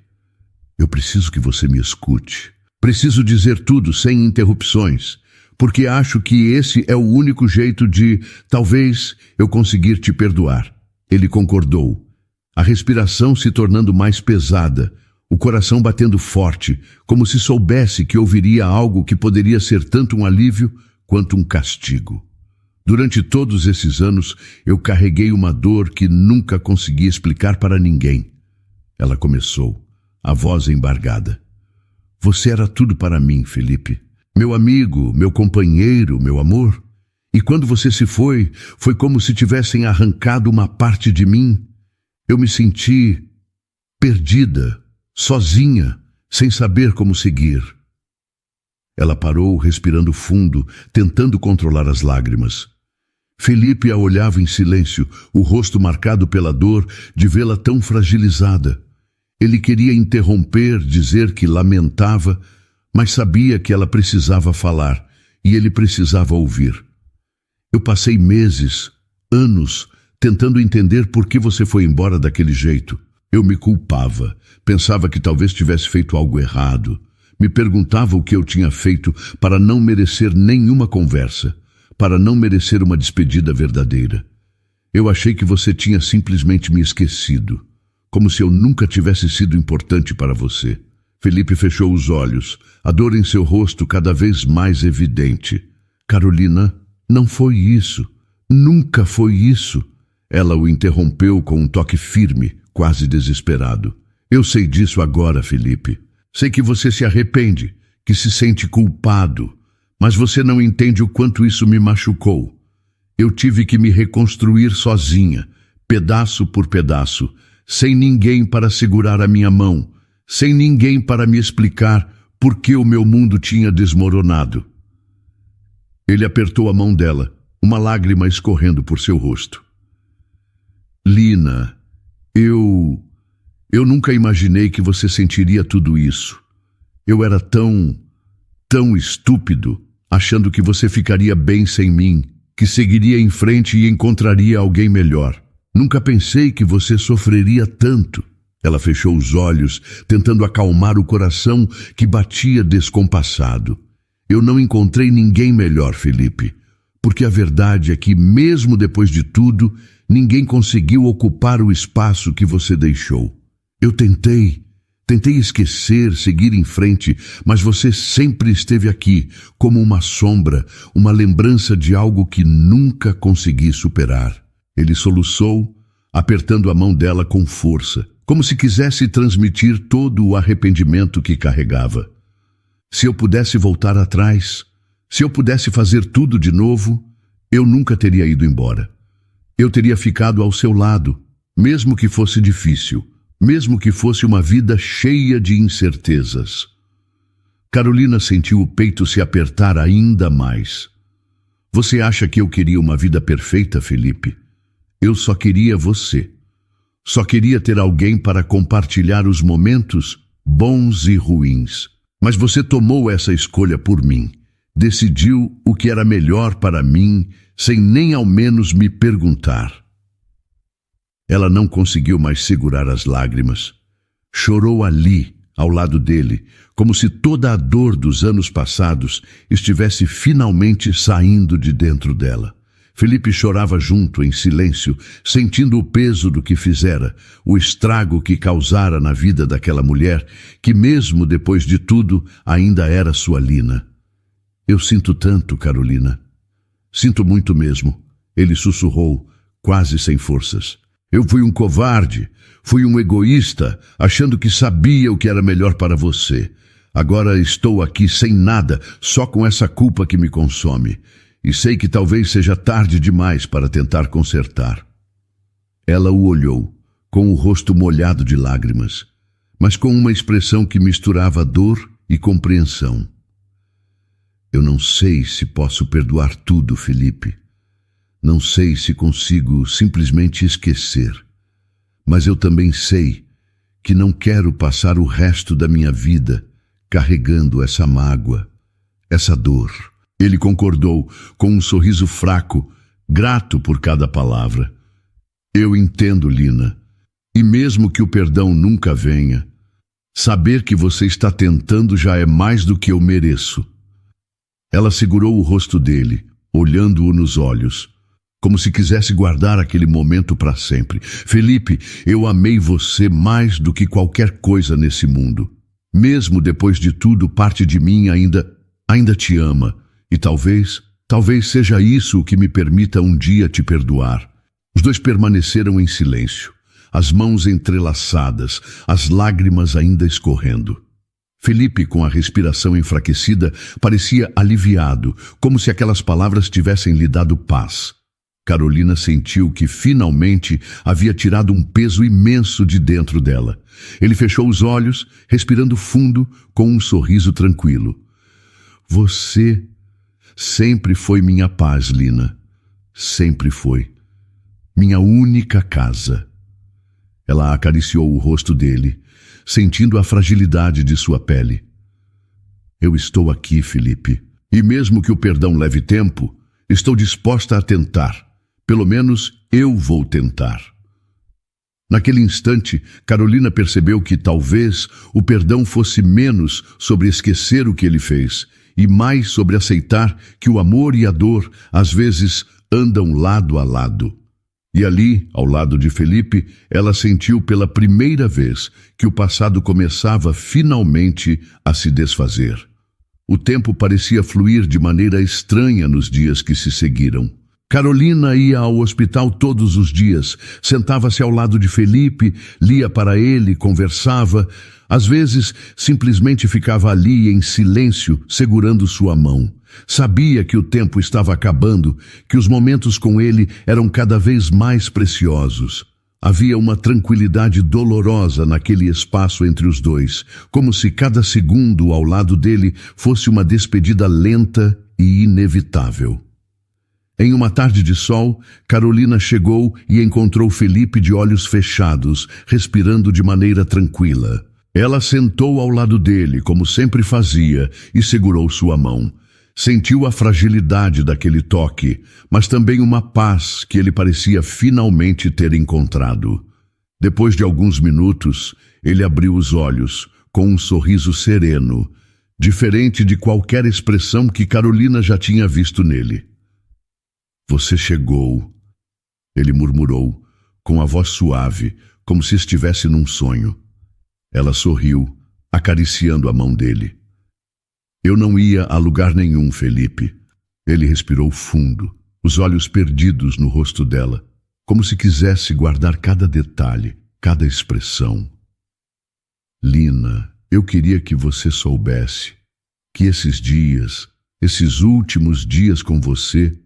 eu preciso que você me escute. Preciso dizer tudo sem interrupções, porque acho que esse é o único jeito de, talvez, eu conseguir te perdoar." Ele concordou, a respiração se tornando mais pesada, o coração batendo forte, como se soubesse que ouviria algo que poderia ser tanto um alívio quanto um castigo. "Durante todos esses anos, eu carreguei uma dor que nunca consegui explicar para ninguém." Ela começou, a voz embargada. "Você era tudo para mim, Felipe. Meu amigo, meu companheiro, meu amor. E quando você se foi, foi como se tivessem arrancado uma parte de mim. Eu me senti perdida, sozinha, sem saber como seguir." Ela parou, respirando fundo, tentando controlar as lágrimas. Felipe a olhava em silêncio, o rosto marcado pela dor de vê-la tão fragilizada. Ele queria interromper, dizer que lamentava, mas sabia que ela precisava falar e ele precisava ouvir. Eu passei meses, anos, tentando entender por que você foi embora daquele jeito. Eu me culpava, pensava que talvez tivesse feito algo errado. Me perguntava o que eu tinha feito para não merecer nenhuma conversa, para não merecer uma despedida verdadeira. Eu achei que você tinha simplesmente me esquecido, como se eu nunca tivesse sido importante para você. Felipe fechou os olhos, a dor em seu rosto cada vez mais evidente. Carolina, não foi isso. Nunca foi isso. Ela o interrompeu com um toque firme, quase desesperado. Eu sei disso agora, Felipe. Sei que você se arrepende, que se sente culpado, mas você não entende o quanto isso me machucou. Eu tive que me reconstruir sozinha, pedaço por pedaço, sem ninguém para segurar a minha mão, sem ninguém para me explicar por que o meu mundo tinha desmoronado. Ele apertou a mão dela, uma lágrima escorrendo por seu rosto. Lina, eu nunca imaginei que você sentiria tudo isso. Eu era tão estúpido, achando que você ficaria bem sem mim, que seguiria em frente e encontraria alguém melhor. Nunca pensei que você sofreria tanto. Ela fechou os olhos, tentando acalmar o coração que batia descompassado. Eu não encontrei ninguém melhor, Felipe, porque a verdade é que, mesmo depois de tudo, ninguém conseguiu ocupar o espaço que você deixou. Eu tentei esquecer, seguir em frente, mas você sempre esteve aqui, como uma sombra, uma lembrança de algo que nunca consegui superar. Ele soluçou, apertando a mão dela com força, como se quisesse transmitir todo o arrependimento que carregava. Se eu pudesse voltar atrás, se eu pudesse fazer tudo de novo, eu nunca teria ido embora. Eu teria ficado ao seu lado, mesmo que fosse difícil, mesmo que fosse uma vida cheia de incertezas. Carolina sentiu o peito se apertar ainda mais. Você acha que eu queria uma vida perfeita, Felipe? Eu só queria você. Só queria ter alguém para compartilhar os momentos bons e ruins. Mas você tomou essa escolha por mim. Decidiu o que era melhor para mim, sem nem ao menos me perguntar. Ela não conseguiu mais segurar as lágrimas. Chorou ali, ao lado dele, como se toda a dor dos anos passados estivesse finalmente saindo de dentro dela. Felipe chorava junto, em silêncio, sentindo o peso do que fizera, o estrago que causara na vida daquela mulher, que mesmo depois de tudo, ainda era sua Lina. Eu sinto tanto, Carolina. Sinto muito mesmo, ele sussurrou, quase sem forças. Eu fui um covarde, fui um egoísta, achando que sabia o que era melhor para você. Agora estou aqui sem nada, só com essa culpa que me consome. E sei que talvez seja tarde demais para tentar consertar. Ela o olhou, com o rosto molhado de lágrimas, mas com uma expressão que misturava dor e compreensão. Eu não sei se posso perdoar tudo, Felipe. Não sei se consigo simplesmente esquecer. Mas eu também sei que não quero passar o resto da minha vida carregando essa mágoa, essa dor. Ele concordou, com um sorriso fraco, grato por cada palavra. Eu entendo, Lina. E mesmo que o perdão nunca venha, saber que você está tentando já é mais do que eu mereço. Ela segurou o rosto dele, olhando-o nos olhos, como se quisesse guardar aquele momento para sempre. Felipe, eu amei você mais do que qualquer coisa nesse mundo. Mesmo depois de tudo, parte de mim ainda te ama. E talvez seja isso o que me permita um dia te perdoar. Os dois permaneceram em silêncio, as mãos entrelaçadas, as lágrimas ainda escorrendo. Felipe, com a respiração enfraquecida, parecia aliviado, como se aquelas palavras tivessem lhe dado paz. Carolina sentiu que finalmente havia tirado um peso imenso de dentro dela. Ele fechou os olhos, respirando fundo, com um sorriso tranquilo. Você sempre foi minha paz, Lina. sempre foi. Minha única casa. Ela acariciou o rosto dele, sentindo a fragilidade de sua pele. Eu estou aqui, Felipe, e mesmo que o perdão leve tempo, estou disposta a tentar. Pelo menos eu vou tentar. Naquele instante, Carolina percebeu que talvez o perdão fosse menos sobre esquecer o que ele fez e mais sobre aceitar que o amor e a dor, às vezes, andam lado a lado. E ali, ao lado de Felipe, ela sentiu pela primeira vez que o passado começava finalmente a se desfazer. O tempo parecia fluir de maneira estranha nos dias que se seguiram. Carolina ia ao hospital todos os dias, sentava-se ao lado de Felipe, lia para ele, conversava. Às vezes, simplesmente ficava ali em silêncio, segurando sua mão. Sabia que o tempo estava acabando, que os momentos com ele eram cada vez mais preciosos. Havia uma tranquilidade dolorosa naquele espaço entre os dois, como se cada segundo ao lado dele fosse uma despedida lenta e inevitável. Em uma tarde de sol, Carolina chegou e encontrou Felipe de olhos fechados, respirando de maneira tranquila. Ela sentou ao lado dele, como sempre fazia, e segurou sua mão. Sentiu a fragilidade daquele toque, mas também uma paz que ele parecia finalmente ter encontrado. Depois de alguns minutos, ele abriu os olhos, com um sorriso sereno, diferente de qualquer expressão que Carolina já tinha visto nele. Você chegou, ele murmurou, com a voz suave, como se estivesse num sonho. Ela sorriu, acariciando a mão dele. Eu não ia a lugar nenhum, Felipe. Ele respirou fundo, os olhos perdidos no rosto dela, como se quisesse guardar cada detalhe, cada expressão. Lina, eu queria que você soubesse que esses dias, esses últimos dias com você,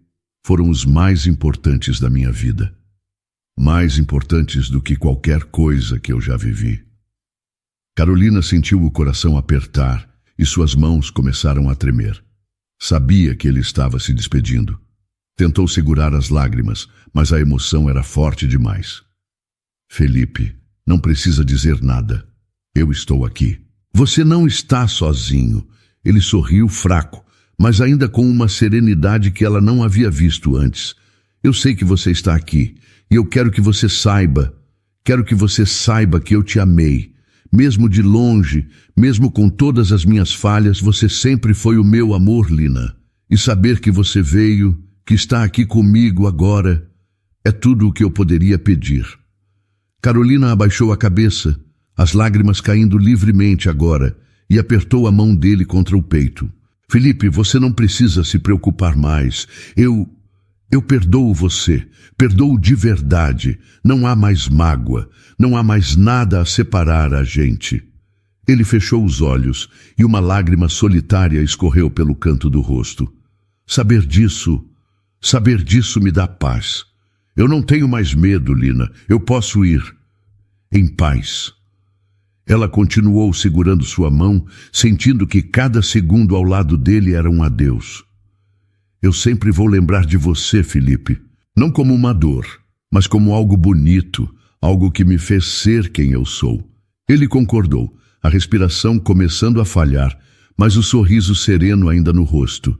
foram os mais importantes da minha vida. Mais importantes do que qualquer coisa que eu já vivi. Carolina sentiu o coração apertar e suas mãos começaram a tremer. Sabia que ele estava se despedindo. Tentou segurar as lágrimas, mas a emoção era forte demais. Felipe, não precisa dizer nada. Eu estou aqui. Você não está sozinho. Ele sorriu fraco, mas ainda com uma serenidade que ela não havia visto antes. Eu sei que você está aqui, e eu quero que você saiba que eu te amei. Mesmo de longe, mesmo com todas as minhas falhas, você sempre foi o meu amor, Lina. E saber que você veio, que está aqui comigo agora, é tudo o que eu poderia pedir. Carolina abaixou a cabeça, as lágrimas caindo livremente agora, e apertou a mão dele contra o peito. Felipe, você não precisa se preocupar mais. Eu perdoo você. Perdoo de verdade. Não há mais mágoa. Não há mais nada a separar a gente. Ele fechou os olhos e uma lágrima solitária escorreu pelo canto do rosto. Saber disso me dá paz. Eu não tenho mais medo, Lina. Eu posso ir em paz. Ela continuou segurando sua mão, sentindo que cada segundo ao lado dele era um adeus. Eu sempre vou lembrar de você, Felipe, não como uma dor, mas como algo bonito, algo que me fez ser quem eu sou. Ele concordou, a respiração começando a falhar, mas o sorriso sereno ainda no rosto.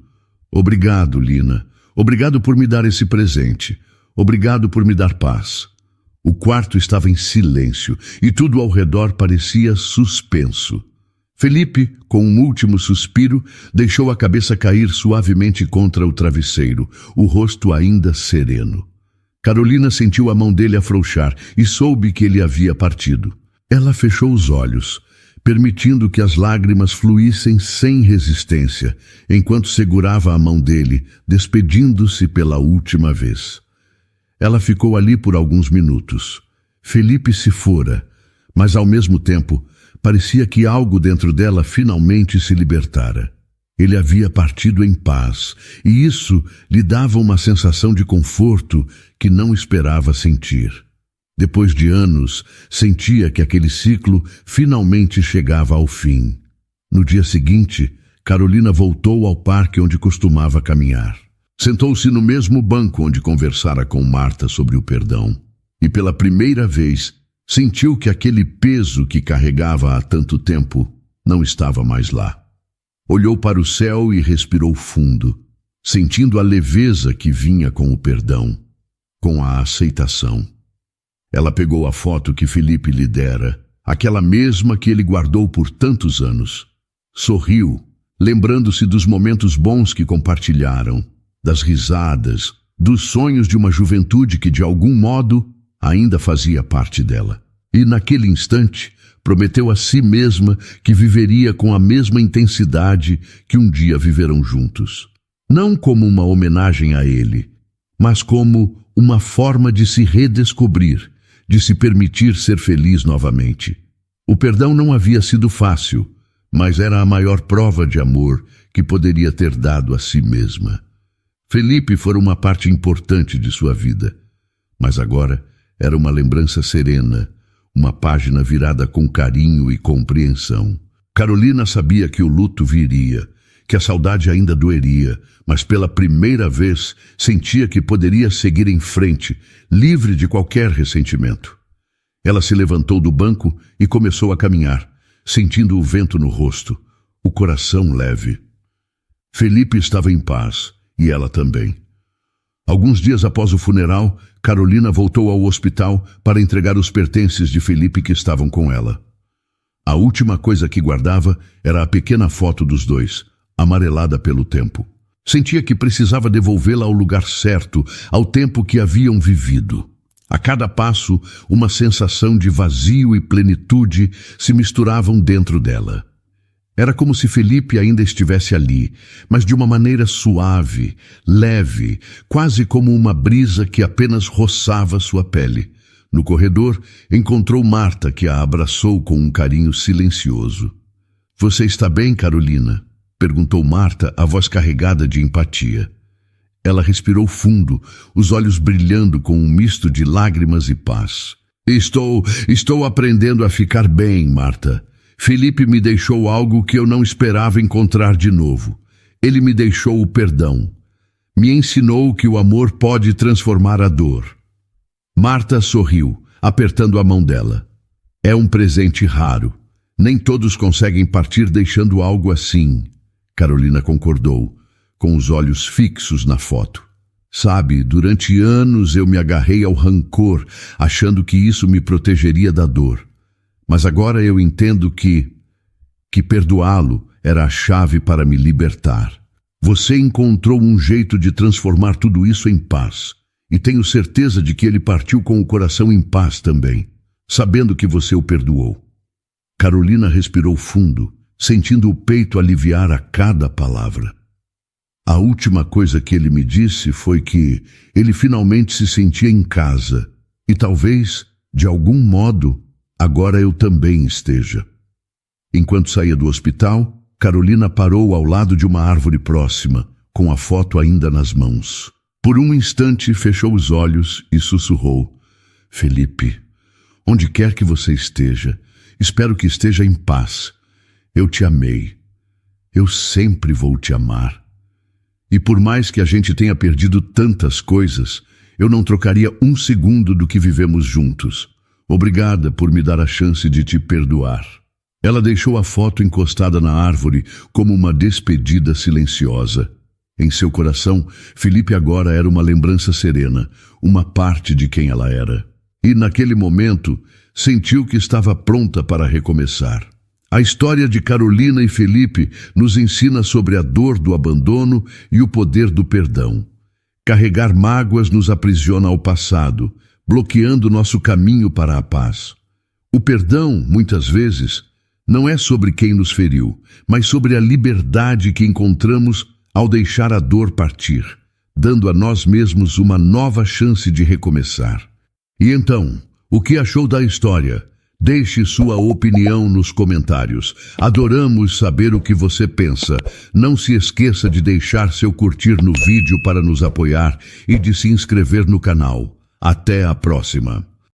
Obrigado, Lina. Obrigado por me dar esse presente. Obrigado por me dar paz. O quarto estava em silêncio e tudo ao redor parecia suspenso. Felipe, com um último suspiro, deixou a cabeça cair suavemente contra o travesseiro, o rosto ainda sereno. Carolina sentiu a mão dele afrouxar e soube que ele havia partido. Ela fechou os olhos, permitindo que as lágrimas fluíssem sem resistência, enquanto segurava a mão dele, despedindo-se pela última vez. Ela ficou ali por alguns minutos. Felipe se fora, mas ao mesmo tempo parecia que algo dentro dela finalmente se libertara. Ele havia partido em paz, e isso lhe dava uma sensação de conforto que não esperava sentir. Depois de anos, sentia que aquele ciclo finalmente chegava ao fim. No dia seguinte, Carolina voltou ao parque onde costumava caminhar. Sentou-se no mesmo banco onde conversara com Marta sobre o perdão, e pela primeira vez sentiu que aquele peso que carregava há tanto tempo não estava mais lá. Olhou para o céu e respirou fundo, sentindo a leveza que vinha com o perdão, com a aceitação. Ela pegou a foto que Felipe lhe dera, aquela mesma que ele guardou por tantos anos. Sorriu, lembrando-se dos momentos bons que compartilharam, das risadas, dos sonhos de uma juventude que de algum modo ainda fazia parte dela. E naquele instante prometeu a si mesma que viveria com a mesma intensidade que um dia viverão juntos. Não como uma homenagem a ele, mas como uma forma de se redescobrir, de se permitir ser feliz novamente. O perdão não havia sido fácil, mas era a maior prova de amor que poderia ter dado a si mesma. Felipe fora uma parte importante de sua vida, mas agora era uma lembrança serena, uma página virada com carinho e compreensão. Carolina sabia que o luto viria, que a saudade ainda doeria, mas pela primeira vez sentia que poderia seguir em frente, livre de qualquer ressentimento. Ela se levantou do banco e começou a caminhar, sentindo o vento no rosto, o coração leve. Felipe estava em paz, e ela também. Alguns dias após o funeral, Carolina voltou ao hospital para entregar os pertences de Felipe que estavam com ela. A última coisa que guardava era a pequena foto dos dois, amarelada pelo tempo. Sentia que precisava devolvê-la ao lugar certo, ao tempo que haviam vivido. A cada passo, uma sensação de vazio e plenitude se misturavam dentro dela. Era como se Felipe ainda estivesse ali, mas de uma maneira suave, leve, quase como uma brisa que apenas roçava sua pele. No corredor, encontrou Marta, que a abraçou com um carinho silencioso. — Você está bem, Carolina? Perguntou Marta, a voz carregada de empatia. Ela respirou fundo, os olhos brilhando com um misto de lágrimas e paz. — Estou aprendendo a ficar bem, Marta. Felipe me deixou algo que eu não esperava encontrar de novo. Ele me deixou o perdão. Me ensinou que o amor pode transformar a dor. Marta sorriu, apertando a mão dela. É um presente raro. Nem todos conseguem partir deixando algo assim. Carolina concordou, com os olhos fixos na foto. Sabe, durante anos eu me agarrei ao rancor, achando que isso me protegeria da dor. Mas agora eu entendo que perdoá-lo era a chave para me libertar. Você encontrou um jeito de transformar tudo isso em paz. E tenho certeza de que ele partiu com o coração em paz também, sabendo que você o perdoou. Carolina respirou fundo, sentindo o peito aliviar a cada palavra. A última coisa que ele me disse foi que ele finalmente se sentia em casa. E talvez, de algum modo, agora eu também esteja. Enquanto saía do hospital, Carolina parou ao lado de uma árvore próxima, com a foto ainda nas mãos. Por um instante fechou os olhos e sussurrou: Felipe, onde quer que você esteja, espero que esteja em paz. Eu te amei. Eu sempre vou te amar. E por mais que a gente tenha perdido tantas coisas, eu não trocaria um segundo do que vivemos juntos. Obrigada por me dar a chance de te perdoar. Ela deixou a foto encostada na árvore como uma despedida silenciosa. Em seu coração, Felipe agora era uma lembrança serena, uma parte de quem ela era. E naquele momento, sentiu que estava pronta para recomeçar. A história de Carolina e Felipe nos ensina sobre a dor do abandono e o poder do perdão. Carregar mágoas nos aprisiona ao passado, bloqueando nosso caminho para a paz. O perdão, muitas vezes, não é sobre quem nos feriu, mas sobre a liberdade que encontramos ao deixar a dor partir, dando a nós mesmos uma nova chance de recomeçar. E então, o que achou da história? Deixe sua opinião nos comentários. Adoramos saber o que você pensa. Não se esqueça de deixar seu curtir no vídeo para nos apoiar e de se inscrever no canal. Até a próxima!